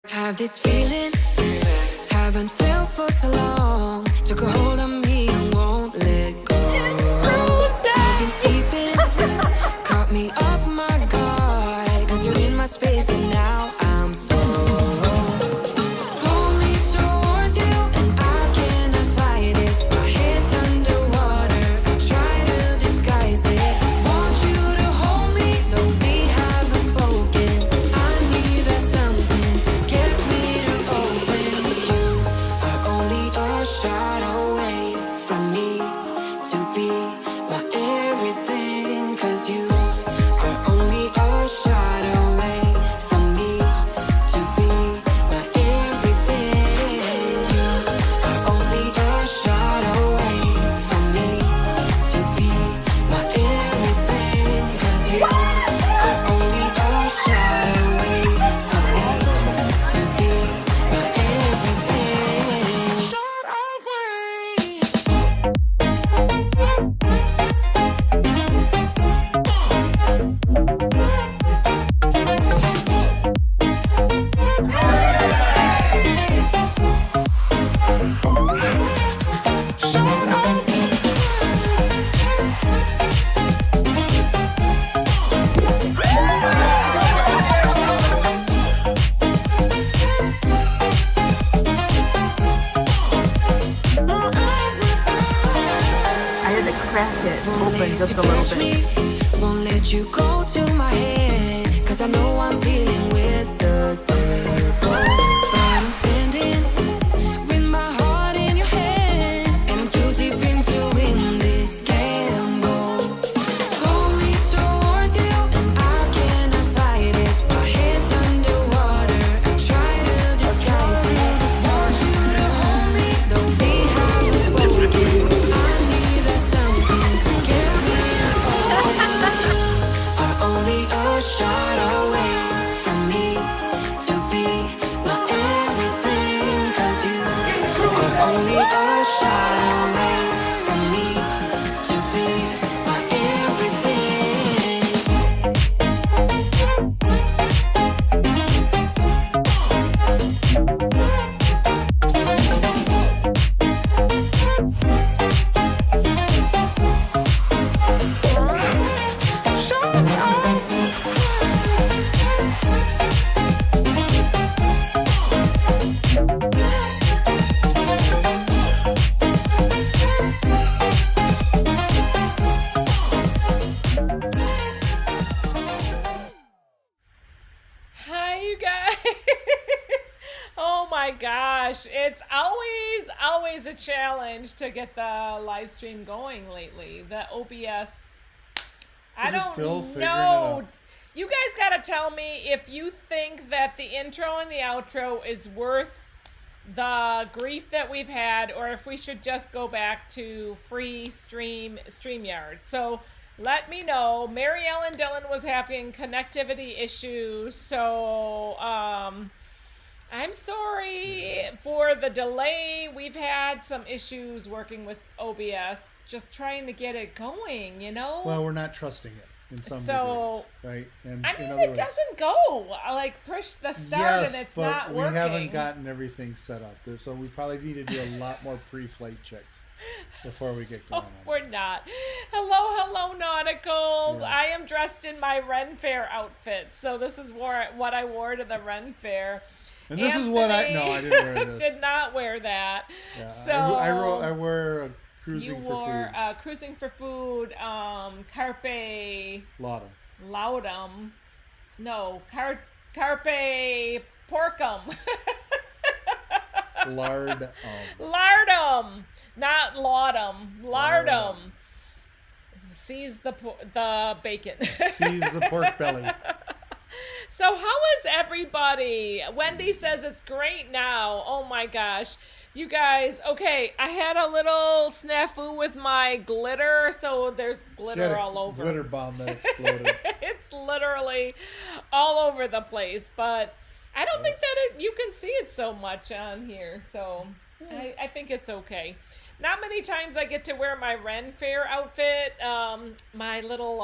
Have this feeling, haven't felt for so long. Took a hold of me and won't let go. I've been sleeping, caught me off my guard. Cause you're in my space and now I'm so. Pull me towards you and I cannot fight it. My head's underwater, I try to disguise it. Want you to hold me, though we haven't spoken. I need that something to get me to open. You are only a shot away from me to be my everything. Cause you are only a shot away from me to be my everything. You are only a shot away from me to be my everything. Cause you are only a shot away from me to be my everything. Shot I had to crack it open just a touch little me, bit. won't let you go to my head. Cause I know I'm dealing with the devil. But I'm standing with my heart in your hand. And I'm too deep into win this gamble. Pull me towards you and I cannot fight it. My head's underwater, I try to disguise it. Want you to hold me, though we haven't spoken. I need that something to get me open. Are only a shot away from me to be my everything. Cause you are only a shot away from me to be my everything. Hi, you guys. Oh my gosh. It's always a challenge to get the live stream going lately. The OBS. I We're still don't figuring it know. out. You guys got to tell me if you think that the intro and the outro is worth the grief that we've had, or if we should just go back to free StreamYard. So let me know. Mary Ellen Dillon was having connectivity issues, so I'm sorry for the delay. We've had some issues working with OBS, just trying to get it going, you know? Well, we're not trusting it in some So, degrees, right? And I mean, in other it words, doesn't go. I like push the start yes, and it's but not we working. haven't gotten everything set up there, so we probably need to do a lot more pre-flight checks before we get going. We're not. Hello, Nauticals. Yes. I am dressed in my Ren Fair outfit, so this is what I wore to the Ren Fair. And this is what I Anthony didn't wear this. did not wear that. Yeah, So I wore a cruising you for wore food. cruising for food. Carpe Laudum. laudum. No, carpe porcum. Lard. Lardum, not laudum. Lardum. Lardum. Seize the bacon. Seize the pork belly. So how is everybody? Wendy says it's great now. Oh my gosh. You guys, okay, I had a little snafu with my glitter, so there's She had glitter a all over. glitter bomb that exploded. It's literally all over the place, but I don't think that you can see it so much on here, so I think it's okay. Not many times I get to wear my Ren Fair outfit, my little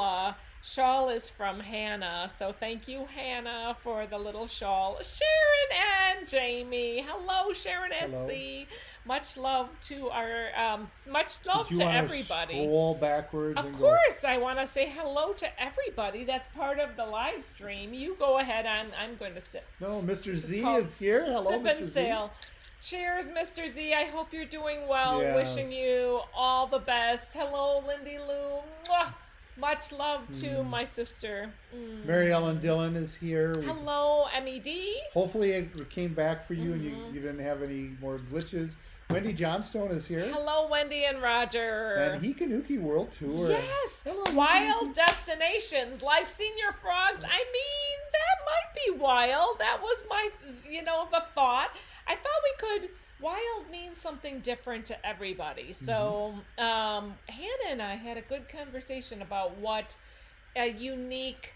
shawl is from Hannah. So thank you, Hannah, for the little shawl. Sharon and Jamie. Hello, Sharon and Hello. C. Much love to our much love Did you to want everybody. Scroll backwards Of and course, I want to say hello to everybody that's part of the live stream. You go ahead. I'm going to sit. go. No, Mr. This Z called is here. Hello, Sip Mr. and Z. Sail. Cheers, Mr. Z. I hope you're doing well. Yes. Wishing you all the best. Hello, Lindy Lou. Mwah. Much love to my sister. Mary Ellen Dillon is here. Hello, MED. Hopefully it came back for you and Mm-hmm. you didn't have any more glitches. Wendy Johnstone is here. Hello, Wendy and Roger. And Hikanuki World Tour. Yes, Hello, wild destinations like Senior Frogs. I mean, that might be wild. That was my, the thought. I thought we could. Wild means something different to everybody. So Hannah and I had a good conversation about what a unique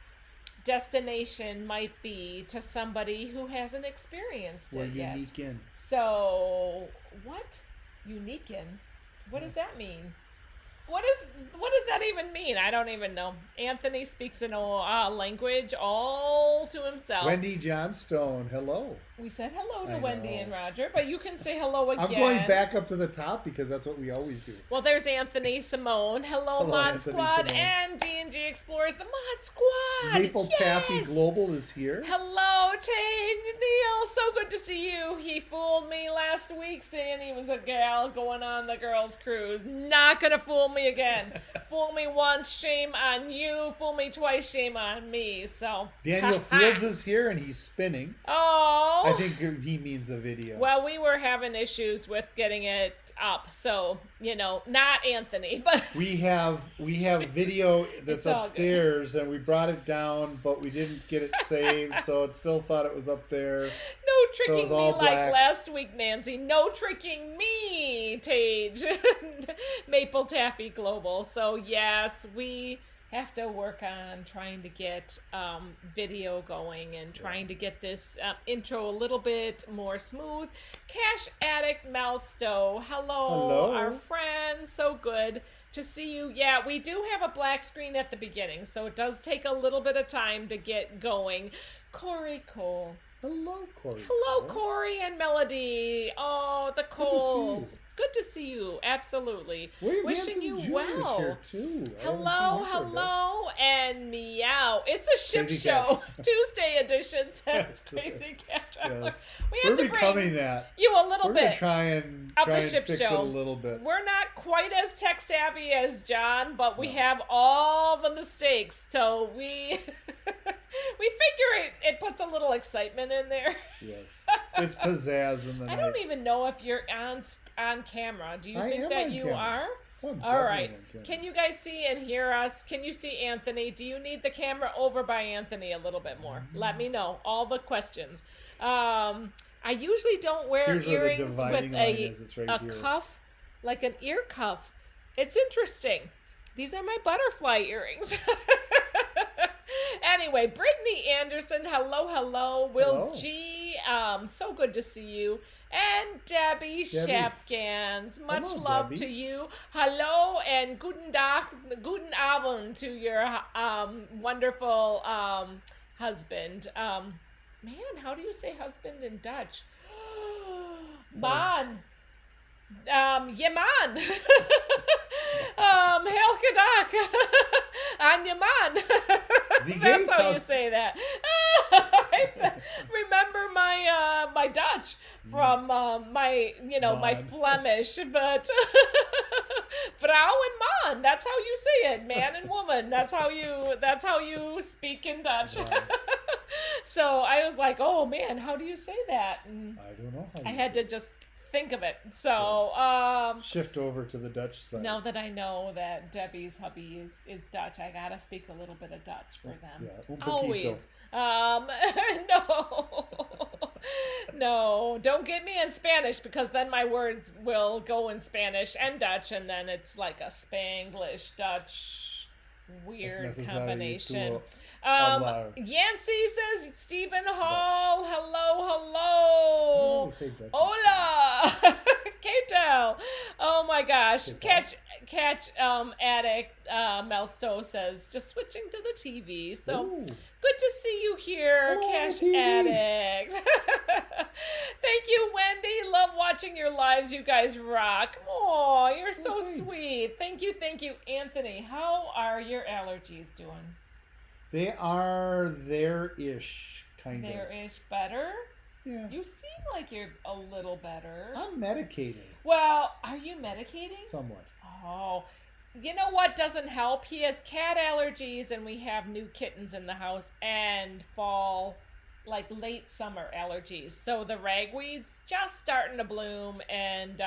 destination might be to somebody who hasn't experienced We're it yet. unique in. So, what? Unique in? What does that mean? What does that even mean? I don't even know. Anthony speaks in a language all to himself. Wendy Johnstone, hello. We said hello to I Wendy know. and Roger, but you can say hello again. I'm going back up to the top because that's what we always do. Well, there's Anthony Simone. Hello, Hello, Mod Anthony Squad Simone. and D&G Explorers, the Mod Squad. Maple Taffy Yes! Global is here. Hello, Tage Neil. So good to see you. He fooled me last week saying he was a gal going on the girls' cruise. Not gonna fool me again. Fool me once, shame on you. Fool me twice, shame on me. So Daniel Fields is here and he's spinning. Oh. I think he means the video. Well, we were having issues with getting it up, so not Anthony, but We have video that's It's all good. upstairs and we brought it down, but we didn't get it saved, so it still thought it was up there. no tricking it's me all like black. last week, Nancy. No tricking me, Tage. Maple Taffy Global. So yes, we have to work on trying to get video going and trying to get this intro a little bit more smooth. Cash Addict Melstow, hello, our friend. So good to see you. Yeah, we do have a black screen at the beginning, so it does take a little bit of time to get going. Corey Cole. Hello, Corey. Hello, Corey and Melody. Oh, the Coles. you. It's good to see you. Absolutely. William Wishing Hanson you Jr. well. is here too. I haven't seen Hello, him for a bit. hello, and meow. It's a ship Crazy show. Cat. Tuesday edition says Yes. Crazy Cat Traveler. Yes. We We're have to becoming bring that. you a little We're gonna bit try and of the fix ship it show. a little bit. We're not quite as tech savvy as John, but we No. have all the mistakes. So we we figure it puts a little excitement in there. Yes. It's pizzazz in the I night. don't even know if you're on camera. Do you I think am that on you camera. are? Oh, I'm All definitely right. on camera. Can you guys see and hear us? Can you see Anthony? Do you need the camera over by Anthony a little bit more? Let me know. All the questions. I usually don't wear Here's where the earrings dividing with line is. It's right a here. cuff, like an ear cuff. It's interesting. These are my butterfly earrings. Anyway, Brittany Anderson, hello, hello. Will Hello. G, so good to see you. And Debbie Shapkans, much Hello, love Debbie. to you. Hello and guten Abend to your wonderful husband. Man, how do you say husband in Dutch? Man. Je man. Helke dag. Aan je man. The That's gates how you house- say that. I remember my Dutch from my my Man. Flemish, but vrouw and man. That's how you say it, man and woman. That's how you speak in Dutch. Wow. So I was like, oh man, how do you say that? And I don't know how I you had say to just think of it. So shift over to the Dutch side. now that I know that Debbie's hubby is Dutch, I gotta speak a little bit of Dutch for them. Yeah, un poquito. Always. No, don't get me in Spanish because then my words will go in Spanish and Dutch, and then it's like a Spanglish Dutch weird necessary combination. to hablar. Yancy says Stephen Hall. Hello, Yeah, hello. they say Dutch in Hola, ¿qué tal? Oh my gosh, ¿Qué tal? Addict Mel Stowe says, just switching to the TV. So Ooh. good to see you here, Hello, Cash TV. Addict. Thank you, Wendy. Love watching your lives. You guys rock. Oh, you're so thanks. sweet. Thank you. Anthony, how are your allergies doing? They are there-ish, kind of. There-ish better? Yeah. You seem like you're a little better. I'm medicated. Well, are you medicating? Somewhat. Oh, you know what doesn't help? He has cat allergies, and we have new kittens in the house, and fall, like late summer allergies. So the ragweed's just starting to bloom, and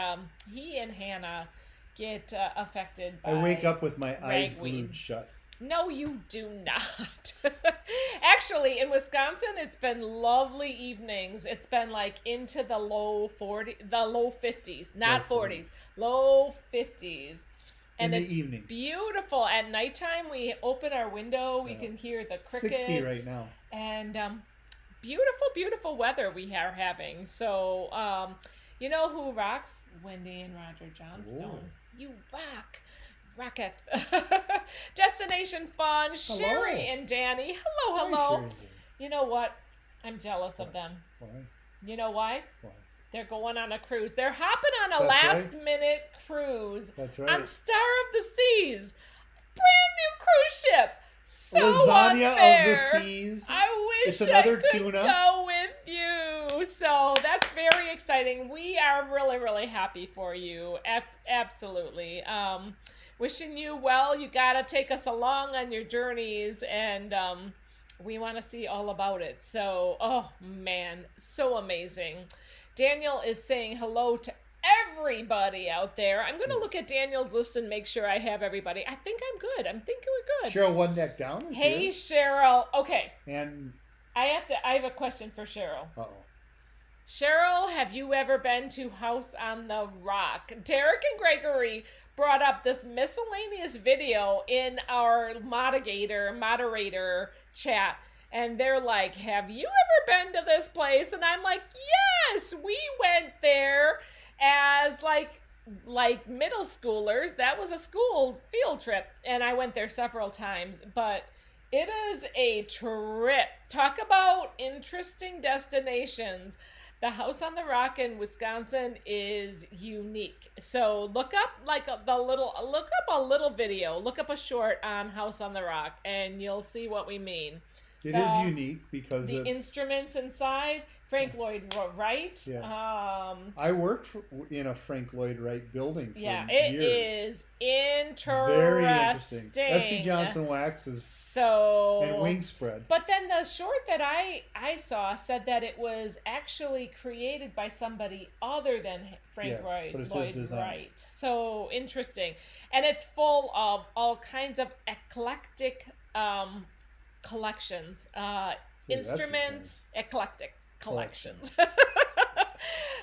he and Hannah get affected by I wake up with my eyes ragweed. glued shut. No, you do not. Actually, in Wisconsin, it's been lovely evenings. It's been like into the low 50s, not Low 40s, low 50s. And In the it's evening. beautiful. At nighttime, we open our window, we Yeah. can hear the crickets. 60 right now. And beautiful, beautiful weather we are having. So, you know who rocks? Wendy and Roger Johnstone. You rock. Rocketh. Destination Fun, Hello. Sherry and Danny. Hello, Hi, hello. Sherry. You know what? I'm jealous of What? them. Why? You know why? Why? They're going on a cruise. They're hopping on a That's last minute cruise That's on right. Star of the Seas. Brand new cruise ship. So Lasagna unfair. of the Seas. I wish It's another I could tuna. go with you. So that's very exciting. We are really, really happy for you. Absolutely. Wishing you well. You got to take us along on your journeys, and we want to see all about it. So, oh man, so amazing. Daniel is saying hello to everybody out there. I'm going to look at Daniel's list and make sure I have everybody. I think I'm good. I'm thinking we're good. Cheryl One Neck Down is Hey, here. Cheryl. Okay. And, I have a question for Cheryl. uh-oh. Cheryl, have you ever been to House on the Rock? Derek and Gregory brought up this miscellaneous video in our moderator chat. And they're like, have you ever been to this place? And I'm like, yes, we went there as like middle schoolers. That was a school field trip. And I went there several times. But it is a trip. Talk about interesting destinations. The House on the Rock in Wisconsin is unique. So look up a little video. Look up a short on House on the Rock, and you'll see what we mean. It is unique because the it's... instruments inside, Frank Lloyd Wright. Yes. I worked in a Frank Lloyd Wright building for Yeah, years. it is interesting. Very interesting. S.C. Johnson Waxes and Wing Spread. But then the short that I saw said that it was actually created by somebody other than Frank Lloyd Wright. So interesting. And it's full of all kinds of eclectic collections. Instruments, eclectic collections.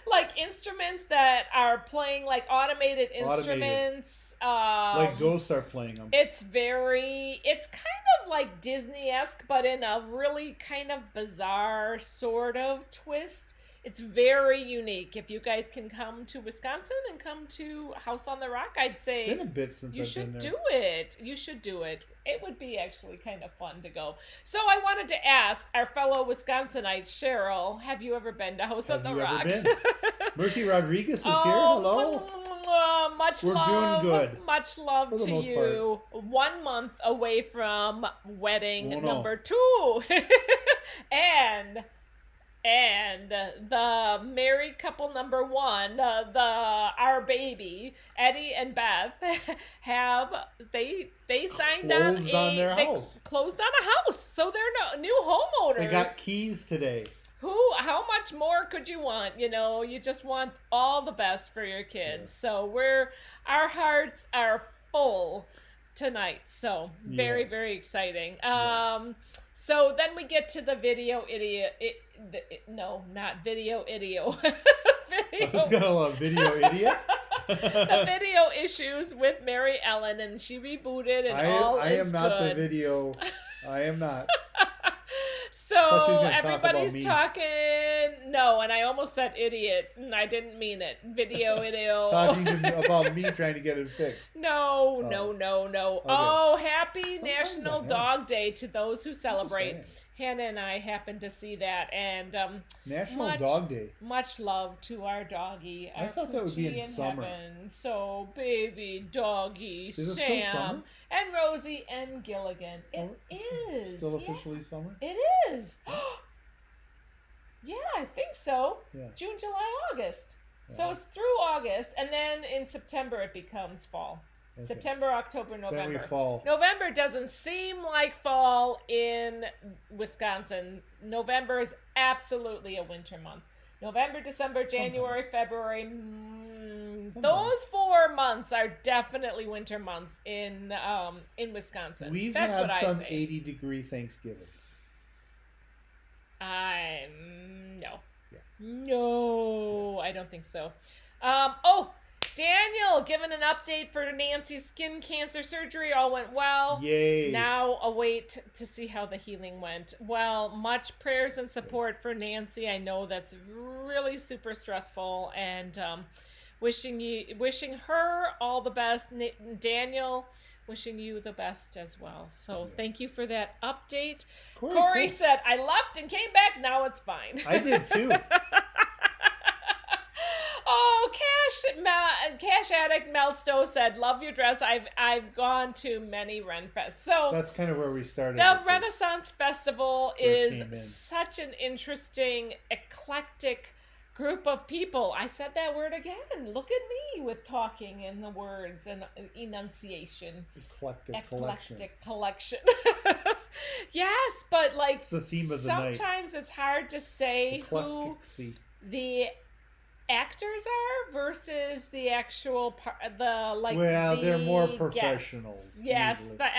Like instruments that are playing like automated instruments. Like ghosts are playing them. It's kind of like Disney-esque, but in a really kind of bizarre sort of twist. It's very unique. If you guys can come to Wisconsin and come to House on the Rock, I'd say It's been a bit since you I've been should there. do it. You should do it. It would be actually kind of fun to go. So I wanted to ask our fellow Wisconsinite, Cheryl, have you ever been to House on the Rock? Have you ever been? Mercy Rodriguez is here. Hello. Much We're love. doing good. Much love For the to most you. 1 month away from wedding Oh, no. number 2. And the married couple number 1, our baby Eddie and Beth they signed Closed on their house. Closed on a house, so they're new homeowners. They got keys today. How much more could you want? You know, you just want all the best for your kids. Yeah. So our hearts are full tonight. So very, Yes. very exciting. Yes. So then we get to the video idiot. No, not video idiot. I was gonna love Video Idiot. The video issues with Mary Ellen, and she rebooted, and all I is am not good. the video. I am not. So thought she was gonna talk about everybody's me. talking. No, and I almost said idiot, and I didn't mean it. Video idiot. Talking to me about me trying to get it fixed. No. Okay. Oh, happy Sometimes National I am. Dog Day to those who celebrate. saying. Hannah and I happened to see that, and National Dog Day. much love to our doggy. I our thought that would be in Poochie summer. Heaven. So, baby doggy Is it Sam still summer? and Rosie and Gilligan. It is Still yeah. officially summer? It is. Yeah, I think so. Yeah. June, July, August. So Yeah. it's through August, and then in September it becomes fall. Okay. September, October, November. Then we fall. November doesn't seem like fall in Wisconsin. November is absolutely a winter month. November, December, January, February. Those 4 months are definitely winter months in Wisconsin. We've That's had what some I say. 80-degree Thanksgivings. No. Yeah. No, I don't think so. Daniel, giving an update for Nancy's skin cancer surgery. All went well. Yay. Now await to see how the healing went. Well, much prayers and support for Nancy. I know that's really super stressful, and wishing her all the best. Daniel, wishing you the best as well. So thank you for that update. Corey cool. said, I left and came back. Now it's fine. I did too. Oh, Cash Addict Melsto said, love your dress. I've gone to many Ren Fests. So That's kind of where we started. the with this. Renaissance Festival Where it is came in. such an interesting, eclectic group of people. I said that word again. Look at me with talking and the words and enunciation. Eclectic collection. Eclectic collection. Yes, but like It's the theme of the night. sometimes it's hard to say who Eclecticy. the actors are versus the actual Well, they're more guests. professionals. Yes, usually. the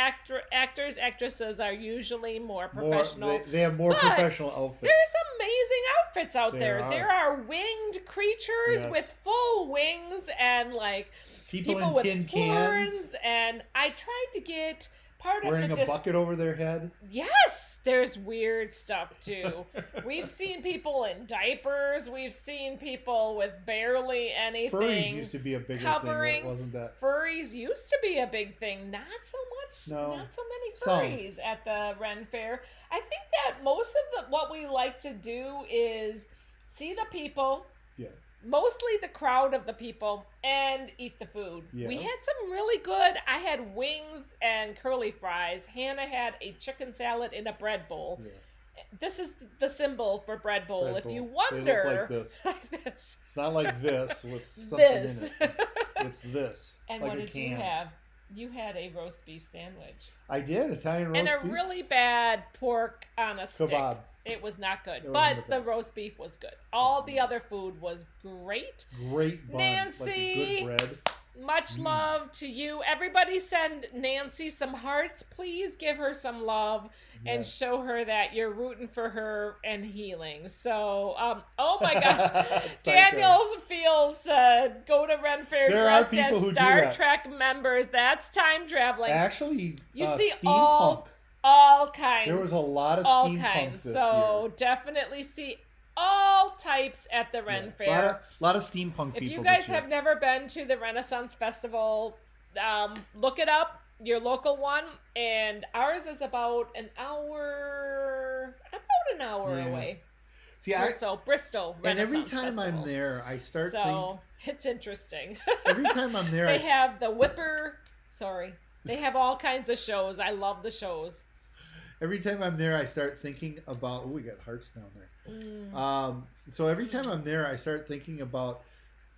actors actresses are usually more professional. They have more But professional outfits. There's amazing outfits out there. There There are winged creatures Yes. with full wings and like People in with tin cans. horns. And I tried to get part Wearing of a the bucket over their head. Yes, there's weird stuff too. We've seen people in diapers. We've seen people with barely anything. Furries used to be a bigger covering. thing, wasn't that? Furries used to be a big thing. Not so much. No. Not so many Some. furries at the Ren Fair. I think that most of what we like to do is see the people, Yes. mostly the crowd of the people, and eat the food. We Yes. had some really good. I had wings and curly fries. Hannah had a chicken salad in a bread bowl. Yes. This is the symbol for bread bowl. Bread if you bowl. They wonder, look like this. like this. It's not like this with something This. in it. It's this. And like what a did you can. have? You had a roast beef sandwich I did Italian roast and a beef. really bad pork on a stick. Kebab. It was not good, It wasn't but the the best. roast beef was good. All the other food was great. Great bun. Nancy. Like a good bread. Much love to you. Everybody send Nancy some hearts. Please give her some love and Yes. show her that you're rooting for her and healing. So, oh my gosh. It's Daniels Fields said, go to Ren Fair There are dressed people as who do Star that. Trek members. That's time traveling. Actually, You see steampunk. all kinds. There was a lot of all steampunk kinds. this So year. definitely see all types at the Ren Yeah. Fair. Lot of steampunk If people you guys this year. have never been to the Renaissance Festival, look it up, your local one, and ours is about an hour Yeah. away. See, Bristol and every Renaissance time Festival. I'm there, I start thinking. So it's interesting. Every time I'm there, They have the Whipper. Sorry, they have all kinds of shows. I love the shows. every time I'm there, I start thinking about. Oh, we got hearts down there. So every time I'm there, I start thinking about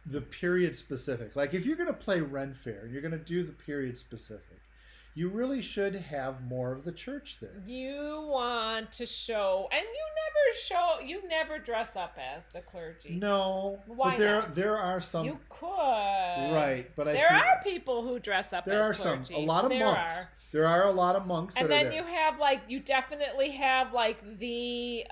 the period specific. Like if you're going to play Ren Fair and you're going to do the period specific, you really should have more of the church there. You want to show, and you never dress up as the clergy. No, Why but not? there are some. You could. Right, but there are people who dress up There are as clergy. a lot of there monks. Are. There are a lot of monks that And are then there. you have you definitely have the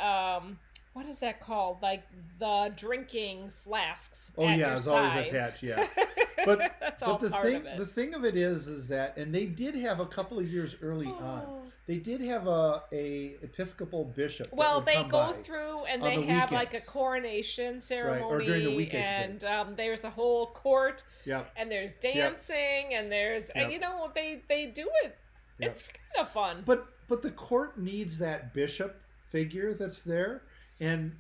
what is that called? Like the drinking flasks. Oh at yeah, your it's always side. attached. Yeah, But That's all the part thing of it. the thing of it is that, and they did have a couple of years early on. Oh. They did have a Episcopal bishop. that Well, would they come go by. through and on they the have like a weekends. coronation ceremony, or during the weekends, and there's a whole court, Yep. and there's dancing, and there's and, Yep. they do it. Yep. It's kind of fun. But the court needs that bishop figure that's there, and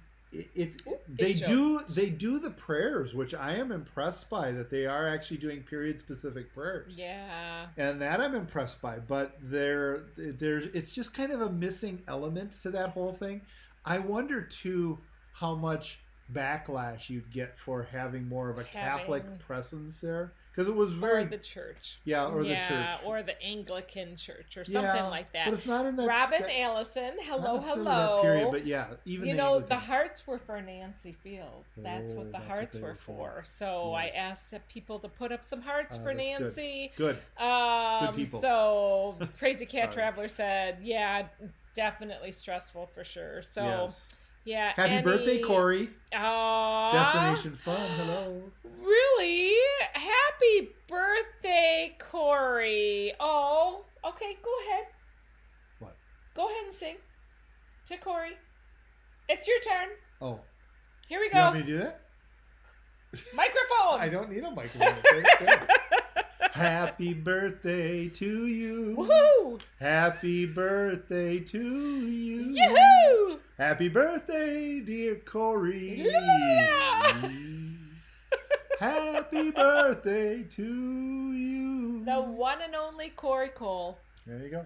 they do the prayers, which I am impressed by, that they are actually doing period specific prayers. Yeah. And that I'm impressed by, but there's it's just kind of a missing element to that whole thing. I wonder too how much backlash you'd get for having more of a Catholic presence there, because it was very Or the church. or the church. Yeah, or the Anglican church or something like that. But it's not in that. Robin that, Allison, not hello, necessarily hello. That period, but yeah, even You the know, Anglican. the hearts were for Nancy Fields. That's Oh, what the that's what hearts they were were for. for. So Yes. I asked the people to put up some hearts for that's good. Nancy. Good. People. So Crazy Cat Sorry. Traveler said, yeah, definitely stressful for sure. So Yes. yeah. Happy birthday, Corey. Aw, Destination Fun. Hello. Really? Happy birthday, Corey. Oh, okay, go ahead. What? Go ahead and sing to Corey. It's your turn. Oh, Here we you want me go. to do that? Microphone. I don't need a microphone. It's right there. Happy birthday to you. Woohoo! Happy birthday to you. Yoo-hoo! Happy birthday, dear Corey. La-la-la. Happy birthday to you. The one and only Corey Cole. There you go.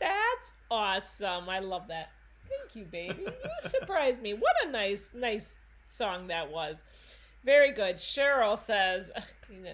That's awesome. I love that. Thank you, baby. You surprised me. What a nice song that was. Very good. Cheryl says,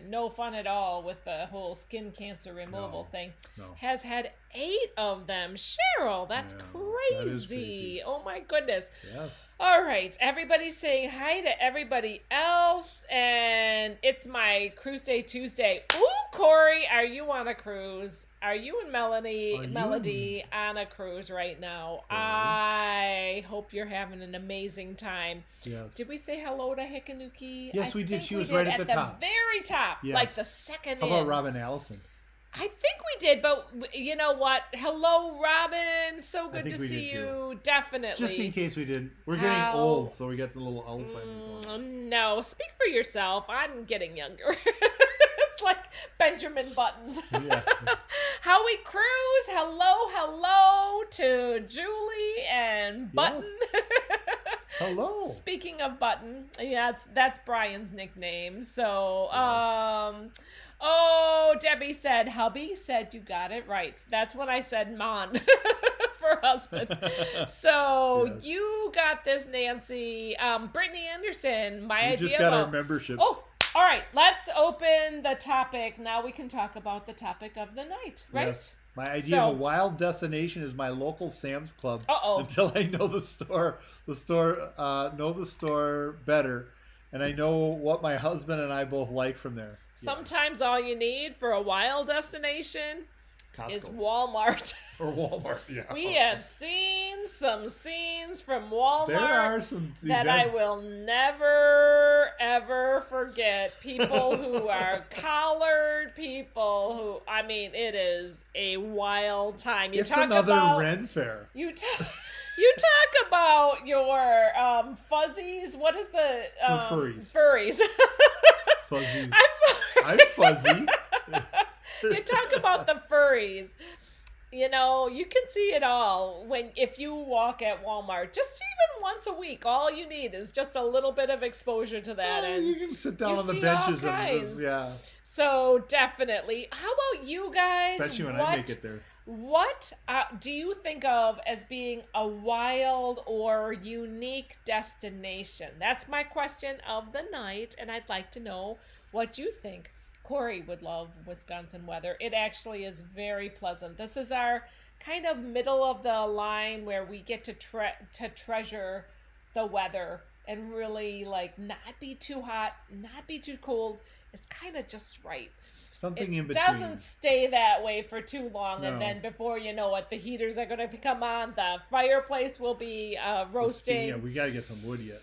no fun at all with the whole skin cancer removal thing. No. Has had 8 of them. Cheryl, that's Yeah, crazy. that is crazy. Oh my goodness. Yes. All right. Everybody's saying hi to everybody else. And it's my Cruise Day Tuesday. Ooh, Corey, are you on a cruise? Are you and Melody on a cruise right now? Corey. I hope you're having an amazing time. Yes. Did we say hello to Hikanuki? Yes, we did. think She we was right did at the top. Very top. Yes. Like the second How about in. Robin Allison? I think we did, but you know what? Hello, Robin. So good think to we see did, too. you. Definitely. Just in case we didn't. We're getting How- old, so we got the little Alzheimer's going on. No, speak for yourself. I'm getting younger. It's like Benjamin Buttons. Yeah. Howie Cruz, hello to Julie and Button. Hello. Speaking of Button, yeah, that's Brian's nickname. So, oh, Debbie said, hubby said you got it right. That's what I said, mon, for husband. So Yes. you got this, Nancy. Brittany Anderson, my We idea just got our about- memberships. Oh, all right. Let's open the topic. Now we can talk about the topic of the night, right? Yes. My idea of So- a wild destination is my local Sam's Club. Uh-oh. Until I know the store better, and I know what my husband and I both like from there. Yeah. Sometimes all you need for a wild destination Costco is Walmart. or Walmart. Yeah. We have seen some scenes from Walmart There are some that events. I will never, ever forget. People who are collared, people who, I mean, it is a wild time. You It's talk another about, Ren Fair. You talk about your fuzzies. What is the furries. Furries. Fuzzies. I'm sorry. I'm fuzzy. You talk about the furries. You know, you can see it all if you walk at Walmart. Just even once a week, all you need is just a little bit of exposure to that. Yeah, And you can sit down you on the see all benches kinds. yeah. So definitely. How about you guys? Especially when I make it there. What do you think of as being a wild or unique destination? That's my question of the night, and I'd like to know what you think. Corey would love Wisconsin weather. It actually is very pleasant. This is our kind of middle of the line where we get to treasure the weather and really like not be too hot, not be too cold. It's kind of just right. Something It in between. doesn't stay that way for too long, and No. then before you know it, the heaters are going to come on. The fireplace will be roasting. Yeah, we got to get some wood yet.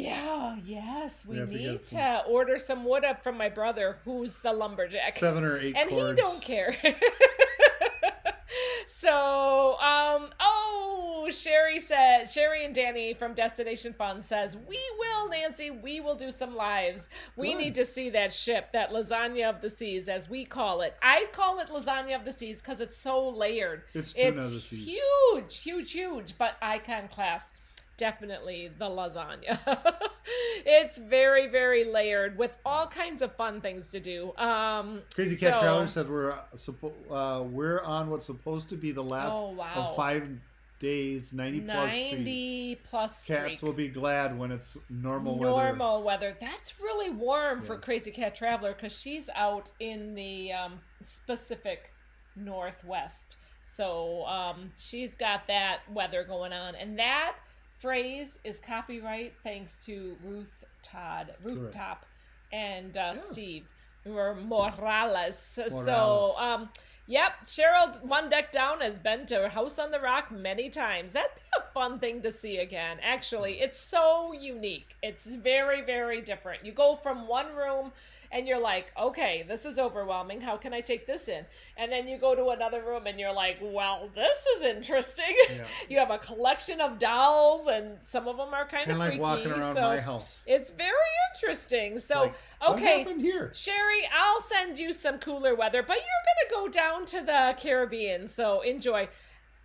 Yes, we have to need get some- to order some wood up from my brother, who's the lumberjack. 7 or 8 And cords. he don't care. So, Sherry and Danny from Destination Fun says, we will, Nancy, we will do some lives. We Good. need to see that ship, that lasagna of the seas, as we call it. I call it lasagna of the seas because it's so layered. It's tuna of the seas. Huge, but icon class. Definitely the lasagna. It's very, very layered with all kinds of fun things to do. Crazy Cat Traveler said we're on what's supposed to be the last of 5 days, 90 plus streak. 90 plus streak. Cats will be glad when it's normal weather. That's really warm for Yes. Crazy Cat Traveler because she's out in the Pacific Northwest. So she's got that weather going on. And that phrase is copyright thanks to Rooftop and Steve or Morales. So yep, Cheryl One Deck Down has been to House on the Rock many times. That'd be a fun thing to see again. Actually, it's so unique. It's very, very different. You go from one room and you're like, okay, this is overwhelming. How can I take this in? And then you go to another room and you're like, well, this is interesting. Yeah. You have a collection of dolls and some of them are kind of like freaky. walking around my house. It's very interesting. So, Like, what okay, happened here? Sherry, I'll send you some cooler weather, but you're going to go down to the Caribbean. So enjoy.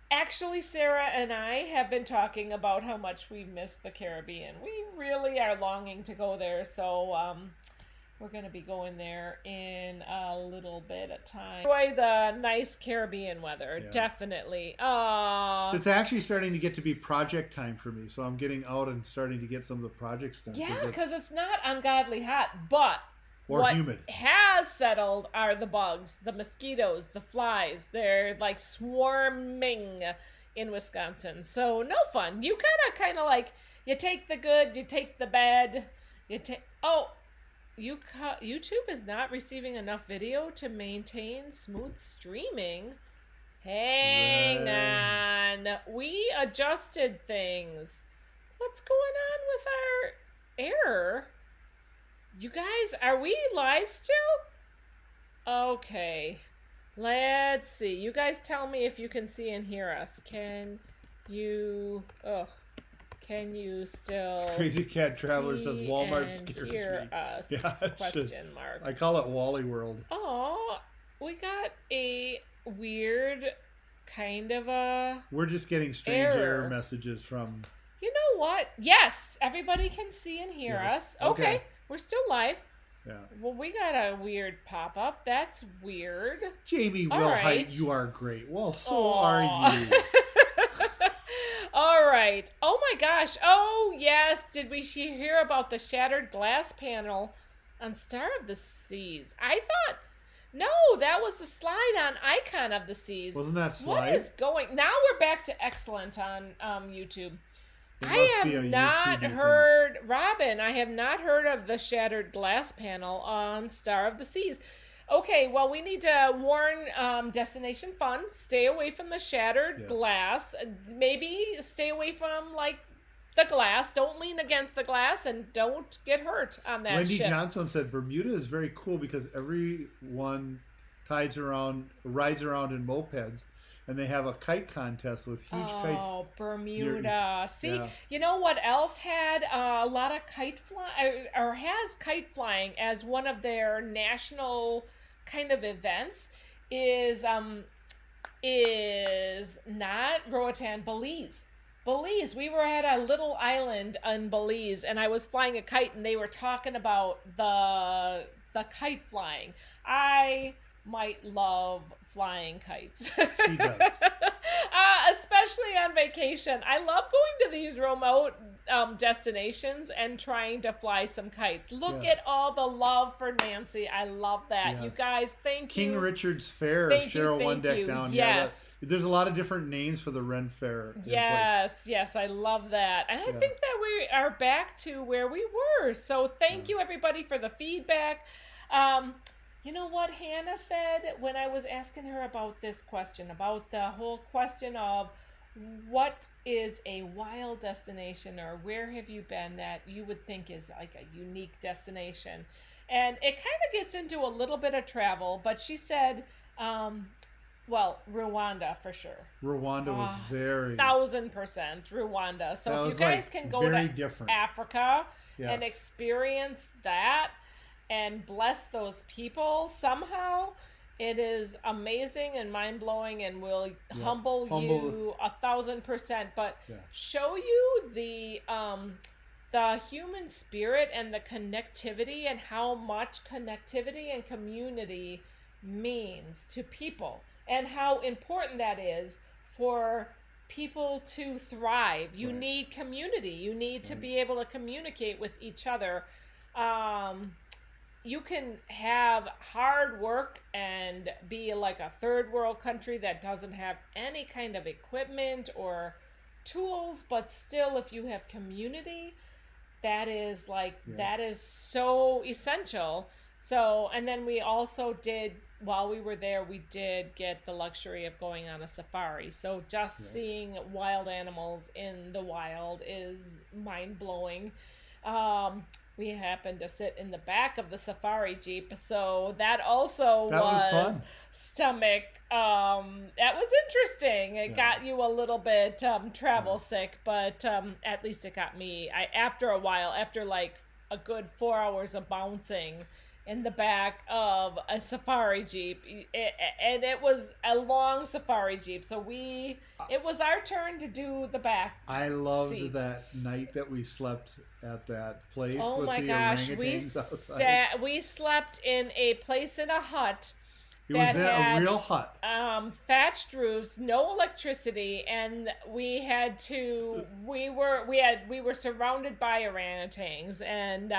Actually, Sarah and I have been talking about how much we miss the Caribbean. We really are longing to go there. So, we're going to be going there in a little bit of time. Enjoy the nice Caribbean weather, Yeah. definitely. It's actually starting to get to be project time for me, so I'm getting out and starting to get some of the projects done. Yeah, because it's not ungodly hot, but or what humid. has settled are the bugs, the mosquitoes, the flies. They're like swarming in Wisconsin. So no fun. You kind of like, you take the good, you take the bad, YouTube is not receiving enough video to maintain smooth streaming. Hang on. We adjusted things. What's going on with our error? You guys, are we live still? Okay. Let's see. You guys tell me if you can see and hear us. Can you still Crazy Cat Traveler says see Walmart and scares hear me. us? Yeah, it should. Question mark. I call it Wally World. Oh, we got a weird kind of a... We're just getting strange error messages from... You know what? Yes, everybody can see and hear Yes. us. Okay. We're still live. Yeah. Well, we got a weird pop-up. That's weird. Jamie All Wilhite, right. you are great. Well, so Aw. are you. All right. Oh my gosh. Oh yes. Did we hear about the shattered glass panel on Star of the Seas? I thought, no, that was the slide on Icon of the Seas. Wasn't that What slide? is going? Now we're back to excellent on YouTube. It I must be a have not YouTube-y thing. heard, Robin, I have not heard of the shattered glass panel on Star of the Seas. Okay, well, we need to warn Destination Fun, stay away from the shattered Yes. glass. Maybe stay away from, like, the glass. Don't lean against the glass and don't get hurt on that Wendy ship. Johnson said Bermuda is very cool because everyone rides around in mopeds, and they have a kite contest with huge kites. Oh, Bermuda. See, Yeah. you know what else had a lot of kite flying, or has kite flying as one of their national kind of events is not Roatan, Belize. Belize. We were at a little island in Belize, and I was flying a kite, and they were talking about the kite flying. I might love flying kites. She does. Especially on vacation. I love going to these remote destinations and trying to fly some kites. Look Yeah. at all the love for Nancy. I love that. You Yes. guys, thank King you. Richard's Fair, Thank you, Cheryl thank One Deck you. Down. Yes. Yeah, there's a lot of different names for the Ren Fair. in place. Yes, I love that. And I Yeah. think that we are back to where we were. So thank you everybody for the feedback. You know what Hannah said when I was asking her about this question, about the whole question of what is a wild destination, or where have you been that you would think is like a unique destination? And it kind of gets into a little bit of travel, but she said, well, Rwanda for sure. Rwanda was very 1000% Rwanda. that So if was you guys like can go very to different. Africa and Yes. experience that and bless those people somehow, it is amazing and mind-blowing and will humble you 1000%, but Yeah. show you the human spirit and the connectivity, and how much connectivity and community means to people, and how important that is for people to thrive. You Right. need community. You need to Right. be able to communicate with each other. You can have hard work and be like a third world country that doesn't have any kind of equipment or tools, but still, if you have community, that is that is so essential. So, and then we also did, while we were there, we did get the luxury of going on a safari. So just seeing wild animals in the wild is mind-blowing. We happened to sit in the back of the safari jeep, so that also That was fun. stomach. That was interesting. It got you a little bit travel sick, but at least it got me. After a while, after like a good 4 hours of bouncing in the back of a safari jeep, and it was a long safari jeep, so it was our turn to do the back. I loved seat. that night that we slept at that place Oh with my the gosh, orangutans outside. we slept in a place in a hut It was that a had real hut. thatched roofs, no electricity, and we were surrounded by orangutans, and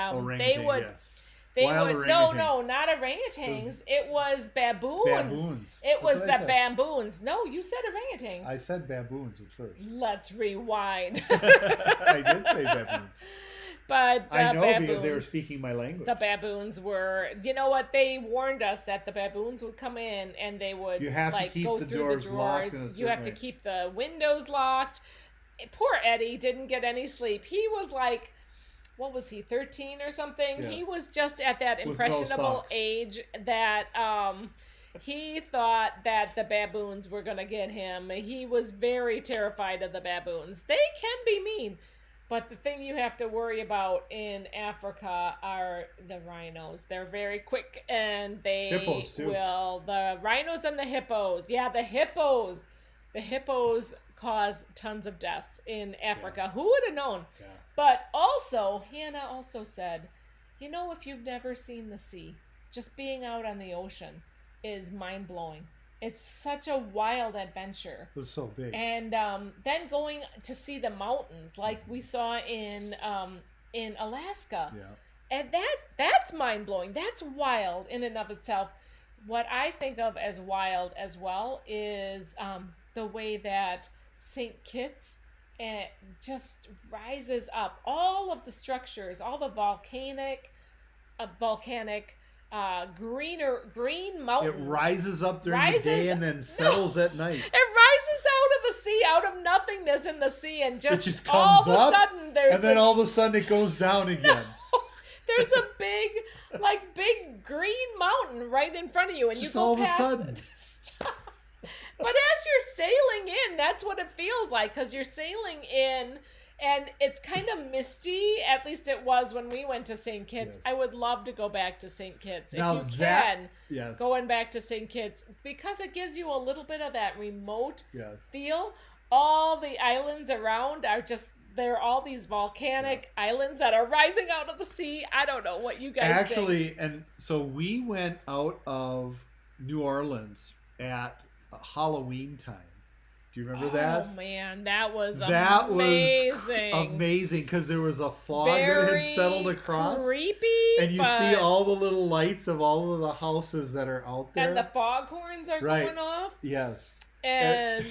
Wild no, orangutans. not orangutans. It was baboons. Baboons. It That's was what the I said. baboons. No, you said orangutans. I said baboons at first. Let's rewind. I did say baboons. But I know baboons, because they were speaking my language. the baboons were, you know what, they warned us that the baboons would come in and they would You have to like keep go the through doors the locked drawers. in a You certain have to way. keep the windows locked. Poor Eddie didn't get any sleep. He was like, what was he, 13 or something? Yes. He was just at that With no impressionable socks. age that he thought that the baboons were going to get him. He was very terrified of the baboons. They can be mean. But the thing you have to worry about in Africa are the rhinos. They're very quick, and they Hippos, too. the rhinos and the hippos. Yeah, the hippos. The hippos cause tons of deaths in Africa. Who would have known? Yeah. But also, Hannah also said, you know, if you've never seen the sea, just being out on the ocean is mind-blowing. It's such a wild adventure. It was so big. And then going to see the mountains like we saw in Alaska. Yeah. And that's mind-blowing. That's wild in and of itself. What I think of as wild as well is the way that St. Kitts just rises up. All of the structures, all the volcanic green mountains. It rises up during the day and then settles at night. It rises out of the sea, out of nothingness in the sea, and It just all comes of a up, sudden there's and then all of a sudden it goes down again. there's a big green mountain right in front of you, and Just you go all of a past sudden. Stop. But as you're sailing in, that's what it feels like, because you're sailing in, and it's kind of misty. At least it was when we went to St. Kitts. Yes. I would love to go back to St. Kitts Now if you that- can. Yes. Going back to St. Kitts, because it gives you a little bit of that remote Yes. feel. All the islands around are just, they're all these volcanic islands that are rising out of the sea. I don't know what you guys think. Actually, and so we went out of New Orleans at Halloween time. Do you remember that? Oh man, that was That amazing. was amazing because there was a fog that Very had settled across. creepy, And you but- see all the little lights of all of the houses that are out there. and the foghorns are Right. going off. Yes. And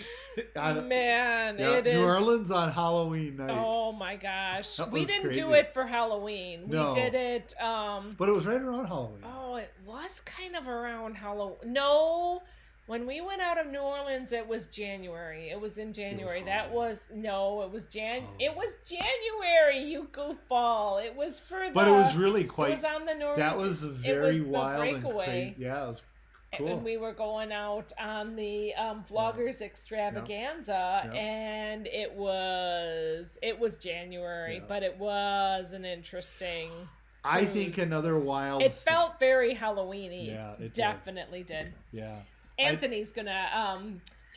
On- man, yeah, it is. New Orleans on Halloween night. Oh my gosh, That we was didn't do crazy. it for Halloween. No. We did it. But it was right around Halloween. Oh, it was kind of around Halloween. No, When we went out of New Orleans, it was January. It was in January. It was January, you goofball. It was for the... But it was really quite... It was on the Norwegian... That was very the wild breakaway. and crazy. Yeah, it was cool. And we were going out on the Vloggers Extravaganza, and it was January, but it was an interesting... I think another wild... It felt very Halloween-y. Yeah, it definitely did. Yeah. Anthony's gonna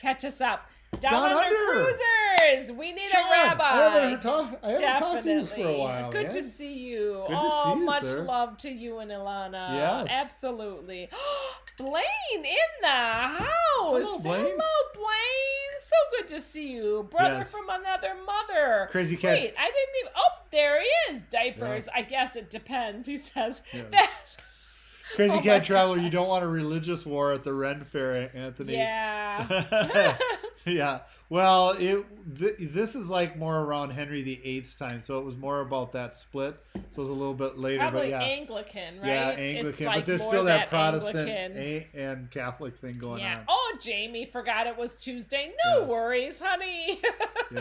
catch us up. Down Down Under Under. Cruisers! We need Sean, a rabbi. I haven't talked to you for a while. Good to see you. Good to see you, much sir. love to you and Ilana. Yes. Absolutely. Blaine in the house. Hello, Blaine. Hello, Blaine. So good to see you. Brother Yes. from another mother. Crazy Cat. Wait, I didn't even... Oh, there he is. Diapers. I guess it depends. He says Yeah. that... Crazy Oh my Cat Traveler, you gosh. don't want a religious war at the Ren Fair, Anthony. Yeah. Yeah. Well, this is like more around Henry VIII's time, so it was more about that split. So it was a little bit later, Probably but yeah. Anglican, right? Yeah, It's Anglican, like but there's more still that Protestant Anglican. and Catholic thing going Yeah. on. Oh, Jamie forgot it was Tuesday. No Yes. worries, honey. Yeah.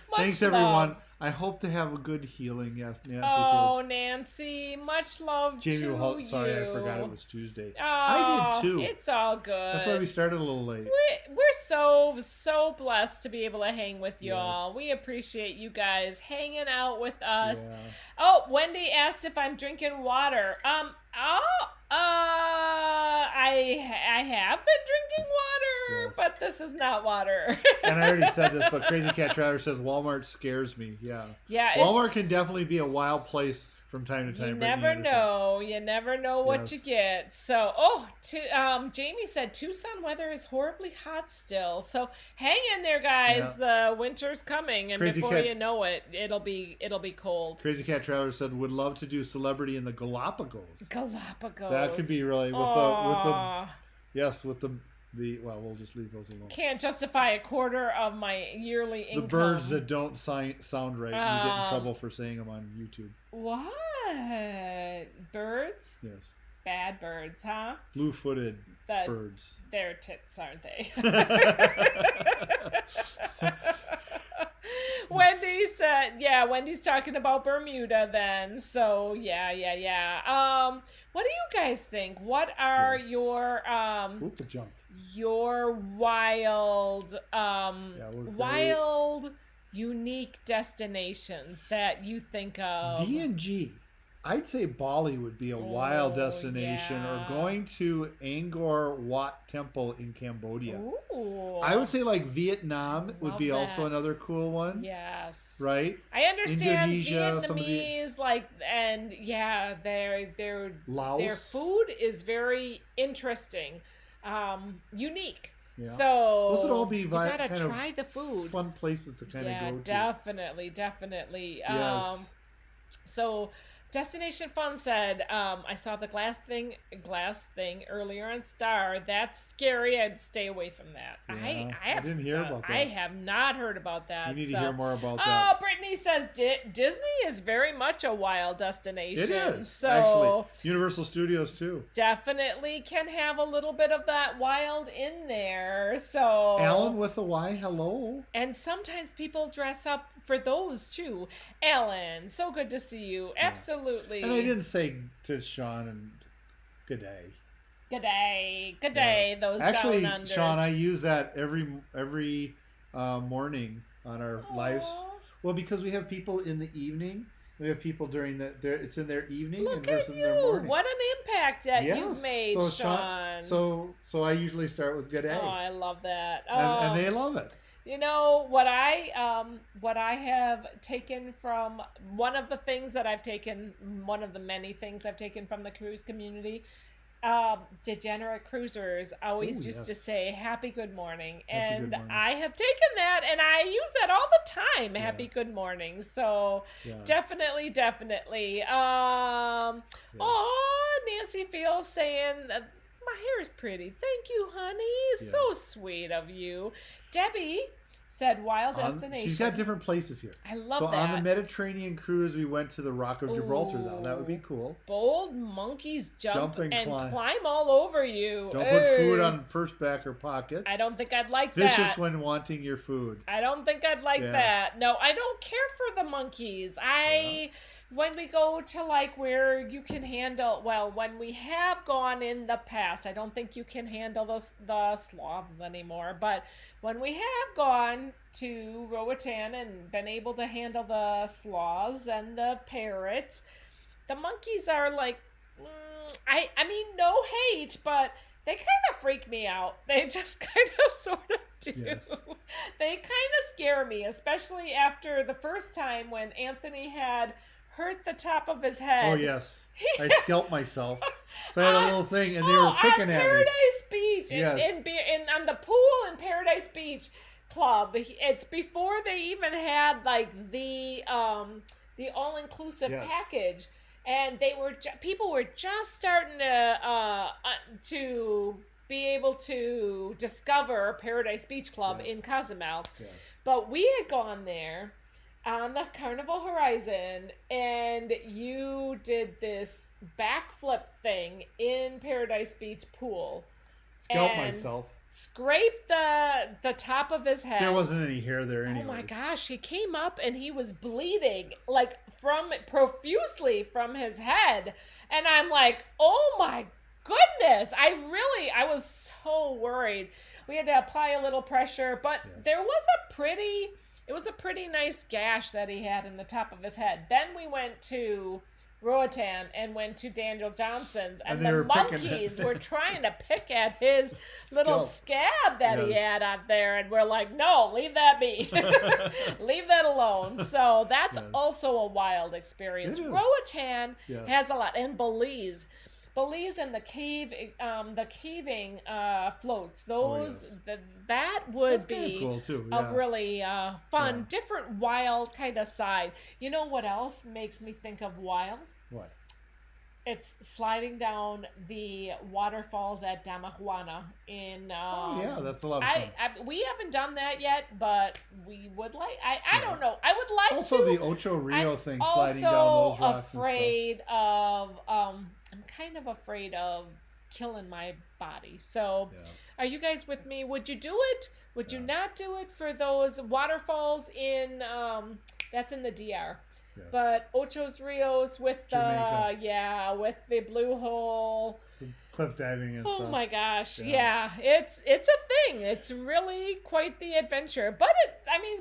Much Thanks, love. everyone. I hope to have a good healing. Yes, Nancy Oh, Fields. Nancy, much love Jamie, to sorry, you. I forgot it was Tuesday. Oh, I did too. It's all good. That's why we started a little late. We're so blessed to be able to hang with you Yes. all. We appreciate you guys hanging out with us. Yeah. Oh, Wendy asked if I'm drinking water. I have been drinking water, Yes. but this is not water. And I already said this, but Crazy Cat Traveler says Walmart scares me. Yeah. Yeah, Walmart it's- can definitely be a wild place from time to time. You Brittany never Anderson. know. You never know what Yes. you get. So, Jamie said Tucson weather is horribly hot still. So hang in there, guys. The winter's coming, and Crazy before Cat- you know it, it'll be cold. Crazy Cat Traveler said would love to do celebrity in the Galapagos. Galapagos. That could be really with the Aw. well, we'll just leave those alone. Can't justify a quarter of my yearly The income. birds that don't sound right, you get in Um, trouble for saying them on YouTube. What? Birds? Yes, Bad birds, huh? blue-footed That birds. They're tits, aren't they? Wendy said, yeah, Wendy's talking about Bermuda then. So, yeah. What do you guys think? What are Yes. your It jumped. wild we're wild unique destinations that you think of? DNG. I'd say Bali would be a wild Oh, destination, yeah. or going to Angkor Wat Temple in Cambodia. Ooh. I would say like Vietnam would Love be that. also another cool one. Yes. Right? I understand Indonesia, some of the- Vietnamese, their Laos. food is very interesting, unique. Yeah. So Those would all be you vi- gotta kind of try the food. Fun places to kind Yeah, of go to. definitely. Yes. So Destination Fun said, I saw the glass thing earlier on Star. That's scary. I'd stay away from that. Yeah, I didn't hear about that. I have not heard about that. You need so. to hear more about Oh, that. Brittany says Disney is very much a wild destination. It is, So actually. Universal Studios, too. definitely can have a little bit of that wild in there. So Alan with a Y, hello. and sometimes people dress up for those too. Ellen, so good to see you. Absolutely. And I didn't say to Sean and good day. Good day. Yes. Those Actually, down unders. Sean, I use that every morning on our lives. Aw. Well, because we have people in the evening. We have people during it's in their evening Look and at versus their you! morning. What an impact that Yes. you've made, So Sean. So I usually start with good day, Oh, I love that. and they love it. You know what I have taken from one of the many things I've taken from the cruise community. Degenerate cruisers always Ooh, used to yes. say "Happy Good Morning," Happy and good morning. I have taken that and I use that all the time. Yeah. Happy Good Morning. So Yeah. definitely. Oh, Nancy feels saying. My hair is pretty. Thank you, honey. Yeah. So sweet of you. Debbie said wild destination. She's got different places here. I love so that. on the Mediterranean cruise, we went to the Rock of Gibraltar. Now that would be cool. Bold monkeys jump and climb all over you. Don't put food on purse back or pockets. I don't think I'd like Vicious that. when wanting your food. I don't think I'd like that. No, I don't care for the monkeys. When we go to like where you can handle, well, when we have gone in the past, I don't think you can handle the sloths anymore, but when we have gone to Roatan and been able to handle the sloths and the parrots, the monkeys are like, I mean, no hate, but they kind of freak me out. They just kind of sort of do. Yes. They kind of scare me, especially after the first time when Anthony had hurt the top of his head. Oh, yes. I scalped myself. So I had a little thing, and they were picking at me. Paradise Beach. Yes. On the pool in Paradise Beach Club. It's before they even had, like, the all-inclusive package. And people were just starting to be able to discover Paradise Beach Club in Cozumel. Yes. But we had gone there on the Carnival Horizon, and you did this backflip thing in Paradise Beach pool. Scalped myself. Scraped the top of his head. There wasn't any hair there anyways. Oh my gosh, he came up and he was bleeding like profusely from his head. And I'm like, oh my goodness. I was so worried. We had to apply a little pressure, but there was it was a pretty nice gash that he had in the top of his head. Then we went to Roatan and went to Daniel Johnson's, and the monkeys were trying to pick at his little scab that he had up there, and we're like, no, leave that be. Leave that alone. So that's also a wild experience. Roatan has a lot, and Belize and the caving floats. Those that would be cool too. a really fun, different, wild kind of side. You know what else makes me think of wild? What? It's sliding down the waterfalls at Damajuana in. That's a lot of fun. We haven't done that yet, but we would like. I don't know. I would like also to. the Ocho Rio thing, I'm sliding down those rocks. Afraid of. I'm kind of afraid of killing my body. So, are you guys with me? Would you do it? Would you not do it for those waterfalls in? That's in the DR. Yes. But Ocho's Rios with Jamaica. With the blue hole, cliff diving and stuff. Oh my gosh, it's a thing. It's really quite the adventure. But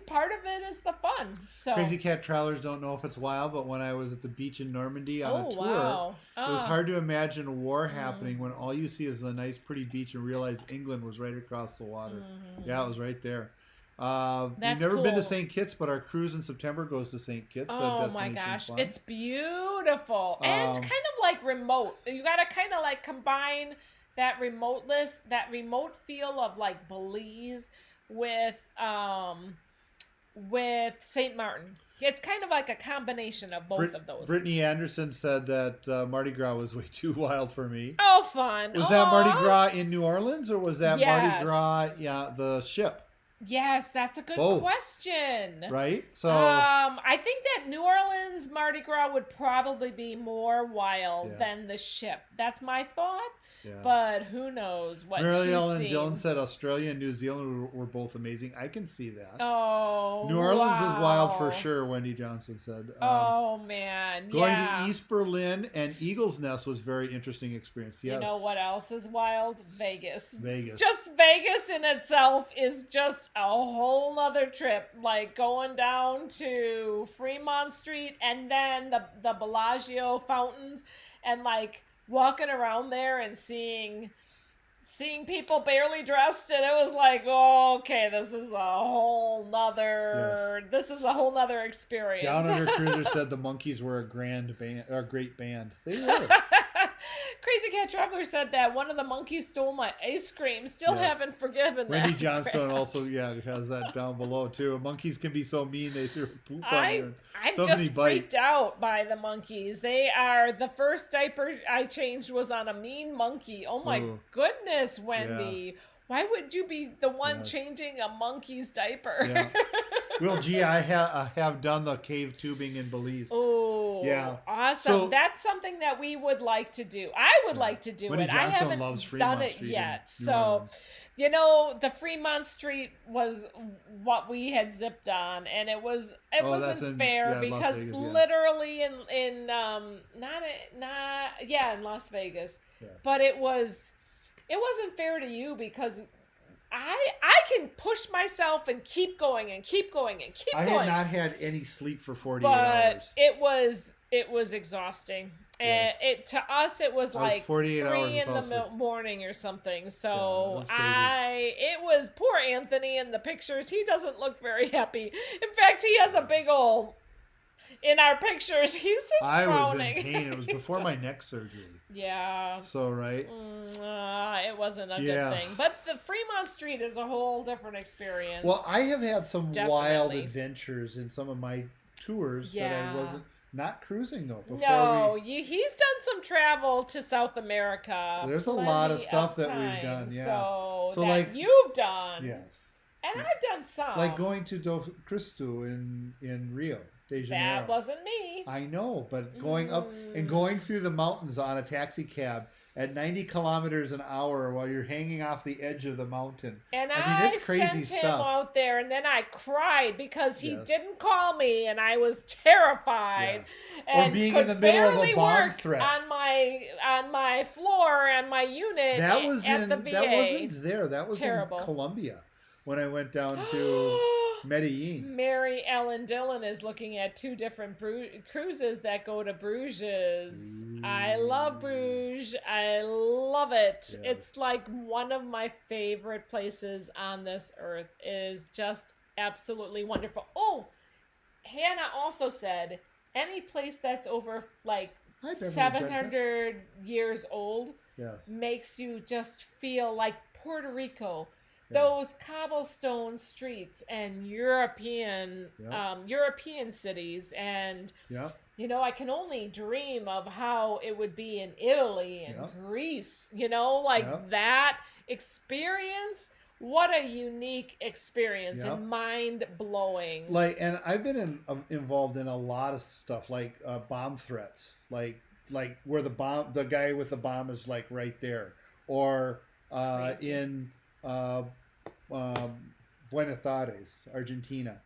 part of it is the fun. So Crazy Cat travelers don't know if it's wild, but when I was at the beach in Normandy on a tour, it was hard to imagine a war happening when all you see is a nice, pretty beach and realize England was right across the water. Yeah, it was right there. We've never been to St. Kitts, but our cruise in September goes to St. Kitts. Oh my gosh, it's beautiful and kind of like remote. You got to kind of like combine that remote feel of like Belize with St. Martin. It's kind of like a combination of both of those. Brittany Anderson said that Mardi Gras was way too wild for me. Oh, fun! Was that Mardi Gras in New Orleans or was that Mardi Gras? The ship. Yes, that's a good question. Right? So I think that New Orleans Mardi Gras would probably be more wild than the ship. That's my thought. Yeah. But who knows what Mary she's Ellen seen. Dillon said Australia and New Zealand were both amazing. I can see that. Oh, New Orleans was wild for sure, Wendy Johnson said. Oh, man. Going to East Berlin and Eagle's Nest was a very interesting experience. Yes. You know what else is wild? Vegas. Vegas. Just Vegas in itself is just a whole nother trip. Like going down to Fremont Street and then the Bellagio fountains and like walking around there and seeing people barely dressed, and it was like, oh, okay, this is a whole nother experience. Down Under Cruiser said the Monkees were a great band. They were. Crazy Cat Traveler said that one of the monkeys stole my ice cream. Still haven't forgiven that. Wendy Johnstone also has that down below too. Monkeys can be so mean they threw poop on you. I'm just freaked out by the monkeys. They are the first diaper I changed was on a mean monkey. Oh my goodness, Wendy. Why would you be the one Yes. changing a monkey's diaper? Yeah. Well, gee, I have done the cave tubing in Belize. Oh, Yeah. awesome. So- That's something that we would like to do. I would like to do Winnie it. I Johnstone haven't loves done Fremont it Street yet. in New So, Orleans. you know, the Fremont Street was what we had zipped on, and it Oh, that's wasn't in- fair yeah, Las because Vegas, yeah. literally in Las Vegas. Yes. But it wasn't fair to you because I can push myself and keep going and keep going and keep I going. had not had any sleep for 48 but hours. it was exhausting. And Yes. to us it was That was like 48 hours 3 in without the sleep. morning or something. Yeah, So that's crazy. it was poor Anthony in the pictures. He doesn't look very happy. In fact, he has a big old in our pictures. He's just I was in frowning. pain. It was He's before my just- neck surgery. Yeah. So, right? It wasn't a Yeah. good thing. But the Fremont Street is a whole different experience. Well, I have had some wild Definitely. adventures in some of my tours that Yeah. I wasn't not cruising though. Before no, he's done some travel to South America. There's a lot of plenty stuff that we've done, times, yeah. So So, that like- you've done. yes, And I've done some. like going to Do Cristo in Rio de Janeiro. That wasn't me. I know, but going up and going through the mountains on a taxi cab at 90 kilometers an hour while you're hanging off the edge of the mountain. And I mean, I it's crazy sent stuff. him out there, and then I cried because he Yes. didn't call me, and I was terrified. Yes. Or And being could in the middle of a barely bomb work threat. on my floor on my unit. That was at in the VA. that wasn't there. That was Terrible. in Colombia when I went down to Medellin. Mary Ellen Dillon is looking at 2 different cruises that go to Bruges. I love Bruges. I love it. Yeah. It's like one of my favorite places on this earth. It is just absolutely wonderful. Oh, Hannah also said any place that's over like Hi, Beverly 700 years old Yes. makes you just feel like Puerto Rico. Yeah. Those cobblestone streets and European Yeah. European cities, and Yeah. you know, I can only dream of how it would be in Italy and Yeah. Greece, you know, like Yeah. that experience. What a unique experience Yeah. and mind blowing. Like, and I've been involved in a lot of stuff, like bomb threats, like where the guy with the bomb is like right there, or Crazy. in Buenos Aires, Argentina.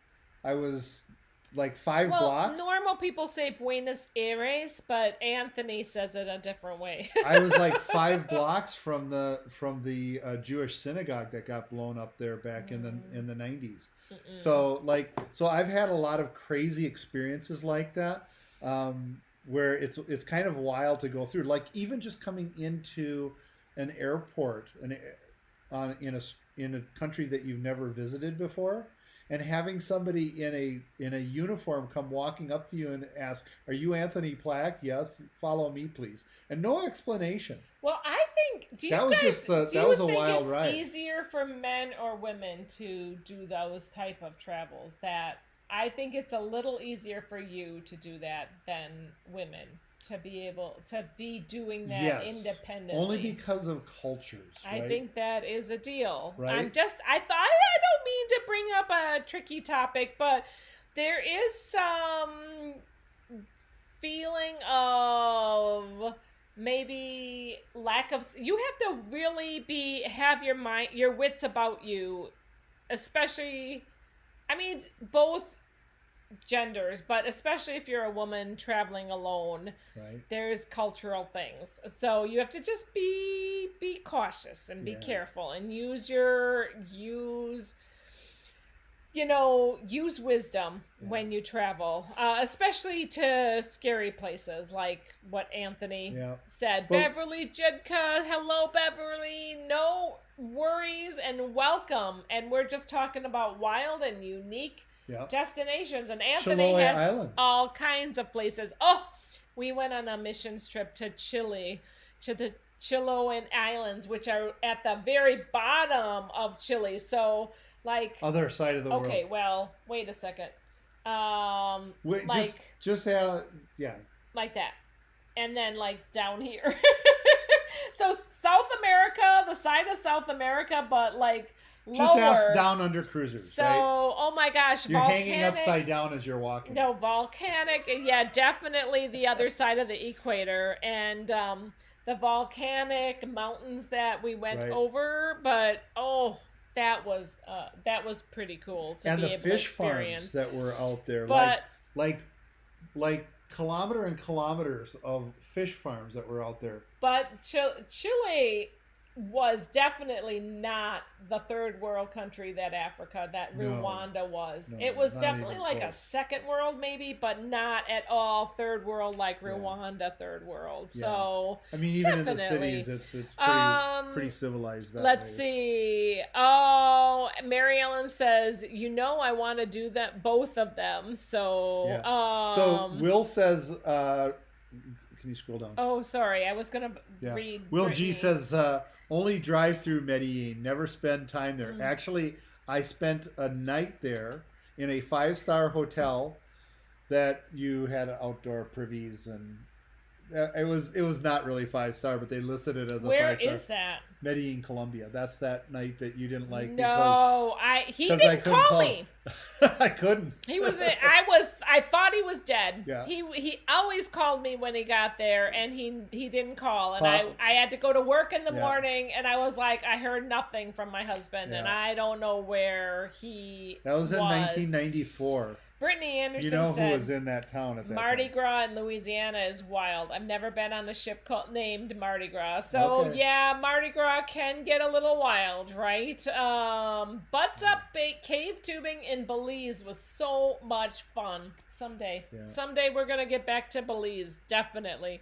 I was like 5 well, blocks. normal people say Buenos Aires, but Anthony says it a different way. I was like 5 blocks from the Jewish synagogue that got blown up there back in the 90s. So I've had a lot of crazy experiences like that, where it's kind of wild to go through. Like even just coming into an airport in a country that you've never visited before, and having somebody in a uniform come walking up to you and ask, "Are you Anthony Plack?" "Yes." "Follow me, please." And no explanation. Well, I think. Do you That was guys? just a- do that you was a think wild it's ride. easier for men or women to do those type of travels? That I think it's a little easier for you to do that than women to be able to be doing that Yes. independently. Only because of cultures. I right? think that is a deal. Right? I don't mean to bring up a tricky topic, but there is some feeling of maybe lack of, you have to really have your wits about you, especially, I mean, both genders, but especially if you're a woman traveling alone. Right. There's cultural things, so you have to just be cautious and be Yeah. careful and use wisdom Yeah. when you travel, especially to scary places like what Anthony Yeah. said. Well- Beverly Jidka, hello Beverly, no worries and welcome. And we're just talking about wild and unique Yeah. destinations, and Anthony Chiloé has Islands. all kinds of places. Oh, we went on a missions trip to Chile, to the Chiloé Islands, which are at the very bottom of Chile. So, like, Other side of the okay, world. well, wait a second. Wait, like yeah. like that, and then like down here. So South America, the side of South South America, but like Just lower. ask down under cruisers, So, right? oh my gosh, You're volcanic. hanging upside down as you're walking. No, volcanic. Yeah, definitely the other side of the equator, and the volcanic mountains that we went Right. over. But that was pretty cool to And be the able to fish experience. farms that were out there, But like kilometer and kilometers of fish farms that were out there. But Chile was definitely not the third world country that No. Rwanda was. No, it was not definitely even like a close. second world maybe, but not at all third world like Yeah. Rwanda third world. Yeah. So I mean, even in the Definitely. cities, it's pretty civilized. That let's way. see. Oh, Mary Ellen says, I want to do that, both of them. So Yeah. So Will says, can you scroll down? oh, sorry, I was gonna Yeah. read. Will G Brittany's. says, only drive through Medellin, never spend time there. Mm. Actually, I spent a night there in a 5-star hotel that you had outdoor privies, and it was not really 5-star, but they listed it as a Where 5-star. is that? Medellin, Colombia. That's that night that you didn't like No, he 'cause I didn't couldn't call call. me. I couldn't. He was. I thought he was dead. Yeah. He always called me when he got there, and he didn't call, and Pop- I had to go to work in the Yeah. morning, and I was like, I heard nothing from my husband, and Yeah. I don't know where he That was in 1994. Brittany Anderson You know who said, was in that town at that Mardi time? Gras in Louisiana is wild. I've never been on a ship named Mardi Gras. So, Okay. yeah, Mardi Gras can get a little wild, right? Butts Up Cave Tubing in Belize was so much fun. Someday. Yeah. Someday we're going to get back to Belize. Definitely.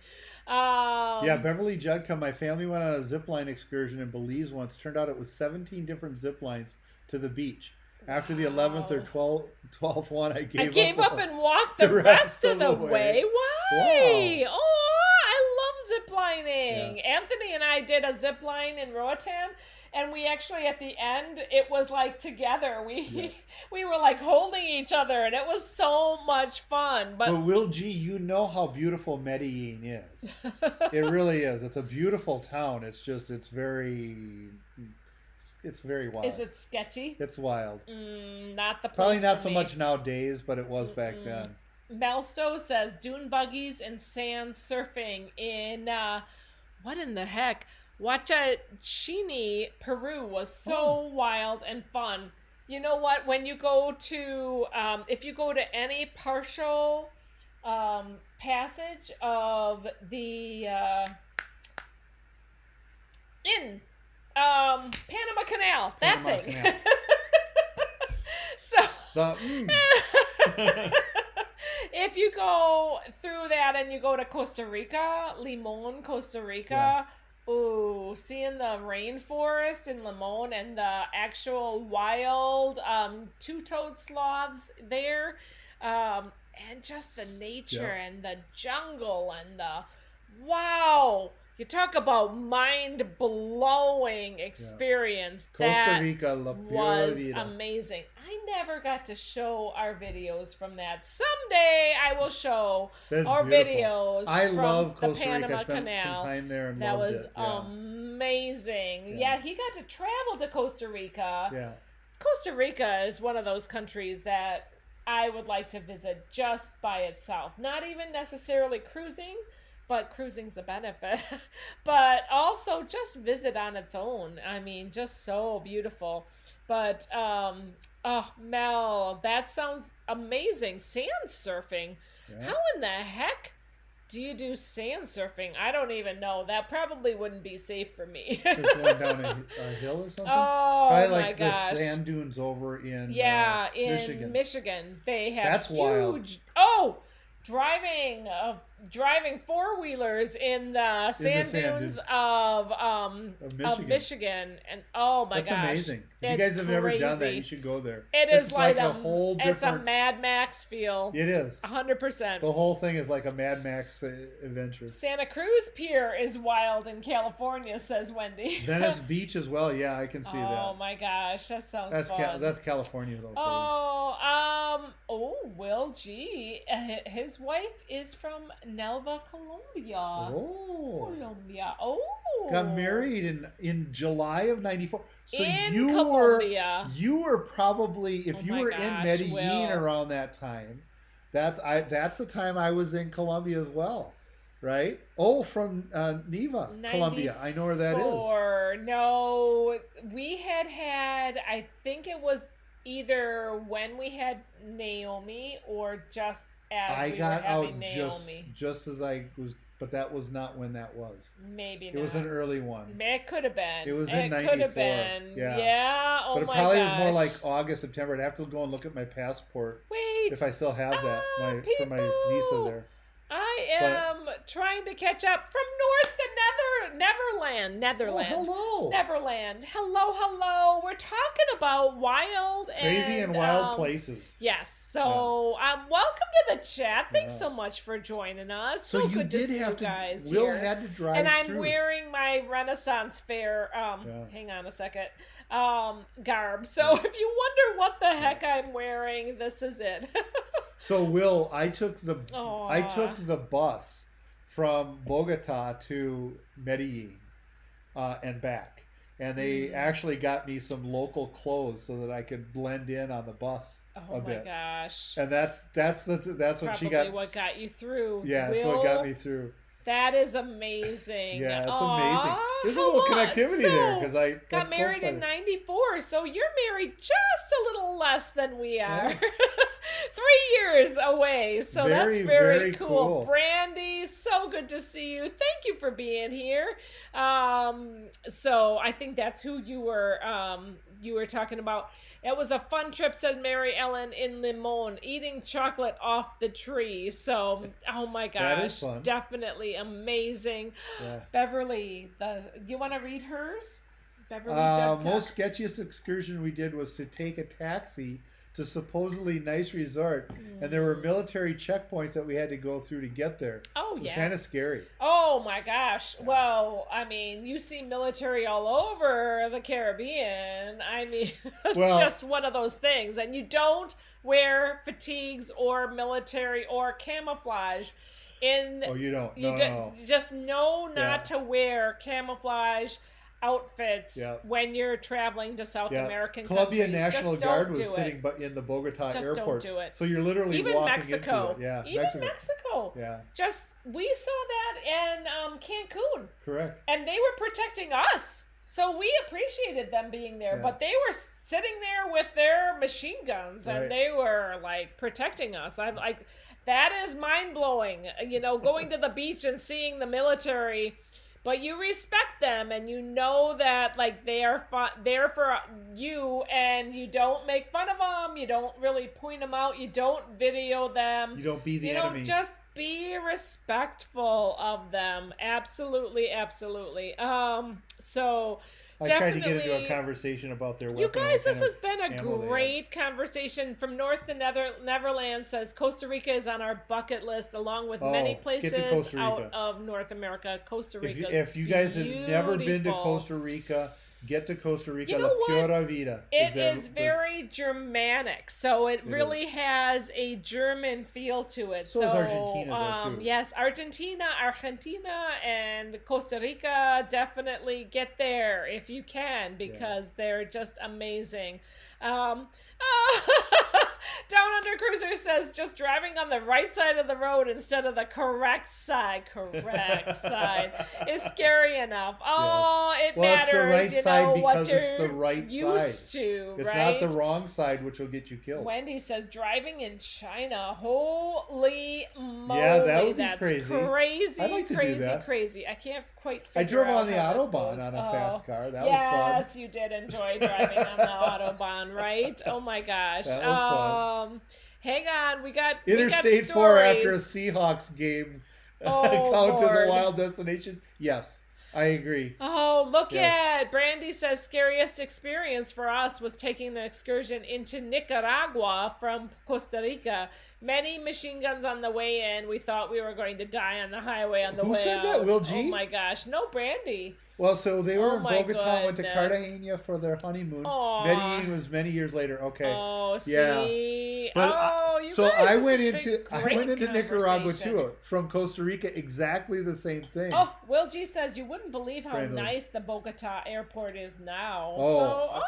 Yeah, Beverly Judka, my family went on a zip line excursion in Belize once. Turned out it was 17 different zip lines to the beach. After the 11th or 12th one, I gave up and walked the rest of the way. Why? Wow. Oh, I love ziplining. Yeah. Anthony and I did a zip line in Roatan, and we actually at the end it was like together. We we were like holding each other, and it was so much fun. But But Will G, you know how beautiful Medellin is. It really is. It's a beautiful town. It's just it's very wild. is it sketchy? It's wild. Not the place Probably not for so me. much nowadays, but it was back then. Melsto says dune buggies and sand surfing in what in the heck? Huachachini, Peru was so wild and fun. You know what? When you go to if you go to any partial passage of the in Panama Canal, that Panama thing. Canal. So The, if you go through that and you go to Costa Rica, Limon, Costa Rica, ooh, seeing the rainforest in Limon and the actual wild two-toed sloths there, and just the nature and the jungle and the wow. You talk about mind-blowing experience. Costa That Rica, La was Pura Vida. amazing. I never got to show our videos from that. Someday I will show That's our beautiful. videos I from love the Costa Panama Rica. I spent Canal. some time there and That loved was it. Yeah. amazing. Yeah. Yeah, he got to travel to Costa Rica. Yeah. Costa Rica is one of those countries that I would like to visit just by itself. Not even necessarily cruising, but cruising's a benefit. But also just visit on its own. I mean, just so beautiful. But oh, Mel, that sounds amazing. Sand surfing. Yeah. How in the heck do you do sand surfing? I don't even know. That probably wouldn't be safe for me. They're going down a hill or something? Oh Probably my like gosh. the sand dunes over in Yeah, in Michigan. Michigan, they have That's huge. wild. Oh, driving four-wheelers in the sand sand dunes dunes of Michigan. Michigan, and oh my That's gosh, amazing. If you it's guys have never done that, crazy. you should go there. It It's is like a whole It's a different. Mad Max feel. It is. 100%. The whole thing is like a Mad Max adventure. Santa Cruz Pier is wild in California, says Wendy. Venice Beach as well. Yeah, I can see Oh that. my gosh, that sounds That's fun. that's California though. For Will G. His wife is from Nelva, Colombia. Oh. Colombia. Oh. Got married in July of '94. So In you Colombia. were probably, if Oh you my were in gosh, Medellin Will. around that time, that's the time I was in Colombia as well, right? Oh, from Neva, Colombia. I know where that is. 94. No, we had, I think it was either when we had Naomi or just as I we got were out having Naomi. just as I was, but that was not when that was. Maybe It not. was an early one. It could have been. It was in It could 94. have been. Yeah. Yeah. Oh But it my probably gosh. was more like August, September. I'd have to go and look at my passport Wait. if I still have that for my people. visa there. I am trying to catch up from north to Netherland. Oh, hello. Neverland. Hello. We're talking about wild Crazy and wild places. Yes. So, welcome to the chat. Thanks Yeah. so much for joining us. So you good did to see have you to. guys Will here. had to drive And I'm through. wearing my Renaissance Fair, Yeah. hang on a second, garb. So if you wonder what the heck I'm wearing, this is it. So Will, I took the Aw. bus from Bogota to Medellin and back, and they actually got me some local clothes so that I could blend in on the bus Oh a my bit. gosh. And that's when Probably she got. what got you through. Yeah, that's what got me through. That is amazing. Yeah, it's Aw, amazing. There's a how little long? connectivity So, there because I got that's married close in by. '94, so you're married just a little less than we are. Yeah. 3 years away, so Very, that's very, very cool. cool. Brandy, so good to see you. Thank you for being here. So I think that's who you were talking about. It was a fun trip, said Mary Ellen in Limon, eating chocolate off the tree. So, oh my gosh, That is fun. definitely amazing. Yeah. Beverly, you want to read hers? Beverly Jepka. Most sketchiest excursion we did was to take a taxi to supposedly nice resort, and there were military checkpoints that we had to go through to get there. Oh, It was yeah. kind of scary. Oh my gosh. Well, I mean, you see military all over the Caribbean. I mean, it's Well- just one of those things. And you don't wear fatigues or military or camouflage in Oh, you don't? you No. just know not Yeah. to wear camouflage outfits Yeah. when you're traveling to South Yeah. American Colombia countries. National Just Guard don't was do sitting it. in the Bogota Just airport. don't do it. So you're literally Even walking Mexico. into it. Yeah, Even Mexico. Yeah, Just we saw that in Cancun. correct. And they were protecting us. So we appreciated them being there, Yeah. but they were sitting there with their machine guns and Right. they were like protecting us. I'm like, that is mind blowing, going to the beach and seeing the military, but you respect them and you know that like they are there for you and you don't make fun of them. You don't really point them out. You don't video them. You don't be the You enemy. know, just be respectful of them. Absolutely. So I tried to get into a definitely- conversation about their weapon. you guys, what this kind has of been a ammo they had. great conversation. From North to Neverland says Costa Rica is on our bucket list, along with many Oh, get to places Costa out Rica. of North America. Costa Rica. If you guys have never been to beautiful. Costa Rica, get to Costa Rica. You know La what? Pura Vida. It is very Germanic, so it really is. has a German feel to it. So is Argentina, though, too. Yes, Argentina, and Costa Rica, definitely get there if you can because they're just amazing. Down Under Cruiser says just driving on the right side of the road instead of the correct side is scary enough. Oh, it Well, matters. it's the right you side know because what it's you're the right used side. to, It's right? not the wrong side, which will get you killed. Wendy says driving in China. Holy moly, Yeah, that would be that's crazy. crazy. I'd like to do that. Crazy. I can't quite I figure drove out on the how this Autobahn goes. on a Oh, fast car. That was fun. Yes, you did enjoy driving on the Autobahn, right? Oh my gosh. That was fun. Hang on, we got Interstate we got 4 after a stories. Seahawks game Oh, count as a Lord. wild destination? Yes, I agree. Oh, look Yes. at Brandy says scariest experience for us was taking an excursion into Nicaragua from Costa Rica. Many machine guns on the way in. We thought we were going to die on the highway on the Who way said out. that? Will G? Oh my gosh. No, Brandy. Well, so they were Oh in my Bogota, went to goodness. Cartagena for their honeymoon. Aw. Medellin was many years later. Okay. Oh, Yeah. see. But oh, you so guys, I this went has been into great Nicaragua conversation. too. From Costa Rica, exactly the same thing. Oh, Will G says you wouldn't believe how Brandon. nice the Bogota airport is now. Oh, So,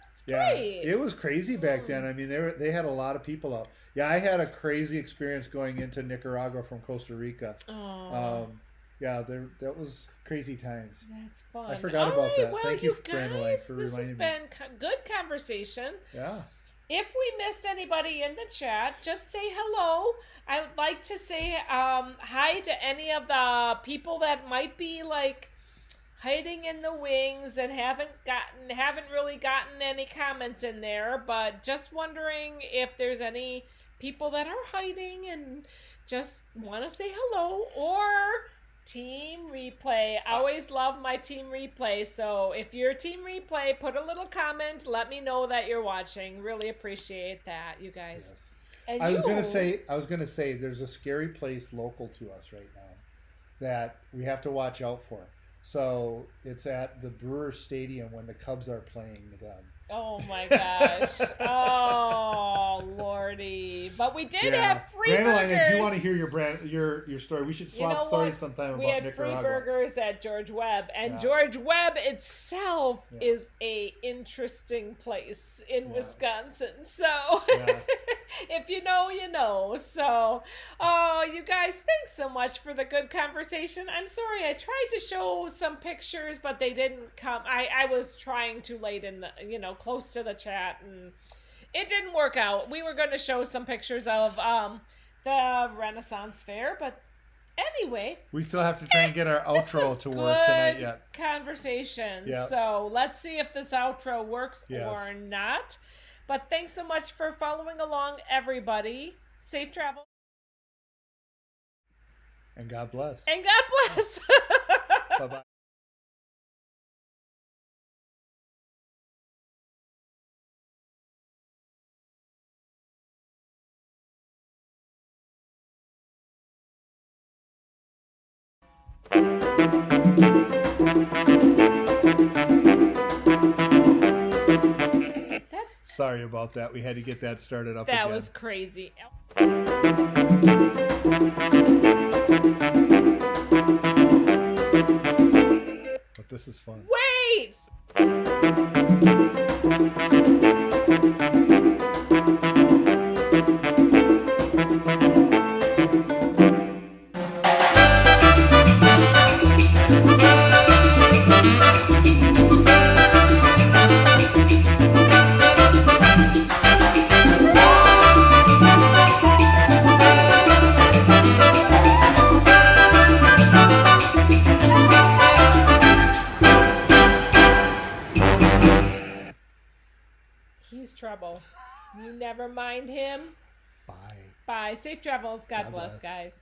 that's Yeah, great. it was crazy back then. I mean, they had a lot of people out. Yeah, I had a crazy experience going into Nicaragua from Costa Rica. Oh, Yeah, that was crazy times. that's fun. I forgot All about right, that. Well, Thank you, Brandon, guys, for this has reminding me. been good conversation. Yeah. If we missed anybody in the chat, just say hello. I would like to say hi to any of the people that might be like hiding in the wings and haven't really gotten any comments in there, but just wondering if there's any people that are hiding and just want to say hello, or Team Replay. I always love my Team Replay, so if you're Team Replay, put a little comment, let me know that you're watching. Really appreciate that, you guys. Yes. And I was you- gonna say there's a scary place local to us right now that we have to watch out for. So it's at the Brewers Stadium when the Cubs are playing them. Oh my gosh. Oh lordy. But we did have free Brandon, burgers. I do want to hear your story. We should swap know stories what? sometime We about had Nicaragua. free burgers at George Webb, and Yeah. George Webb itself Yeah. is a interesting place in Yeah. Wisconsin. So Yeah. if you know, you know. So, oh, you guys, thanks so much for the good conversation. I'm sorry, I tried to show some pictures, but they didn't come. I was trying too late in the, close to the chat, and it didn't work out. We were going to show some pictures of the Renaissance Fair, but anyway, We still have to try and get our this outro was to work tonight good yet. conversation. Yeah. So let's see if this outro works Yes. or not. But thanks so much for following along, everybody. Safe travel. And God bless. And God bless. Bye-bye. Sorry about that. We had to get that started up That again. was crazy. But this is fun. Wait! He's trouble. You never mind him. Bye. Bye. Safe travels. God God bless, bless. guys.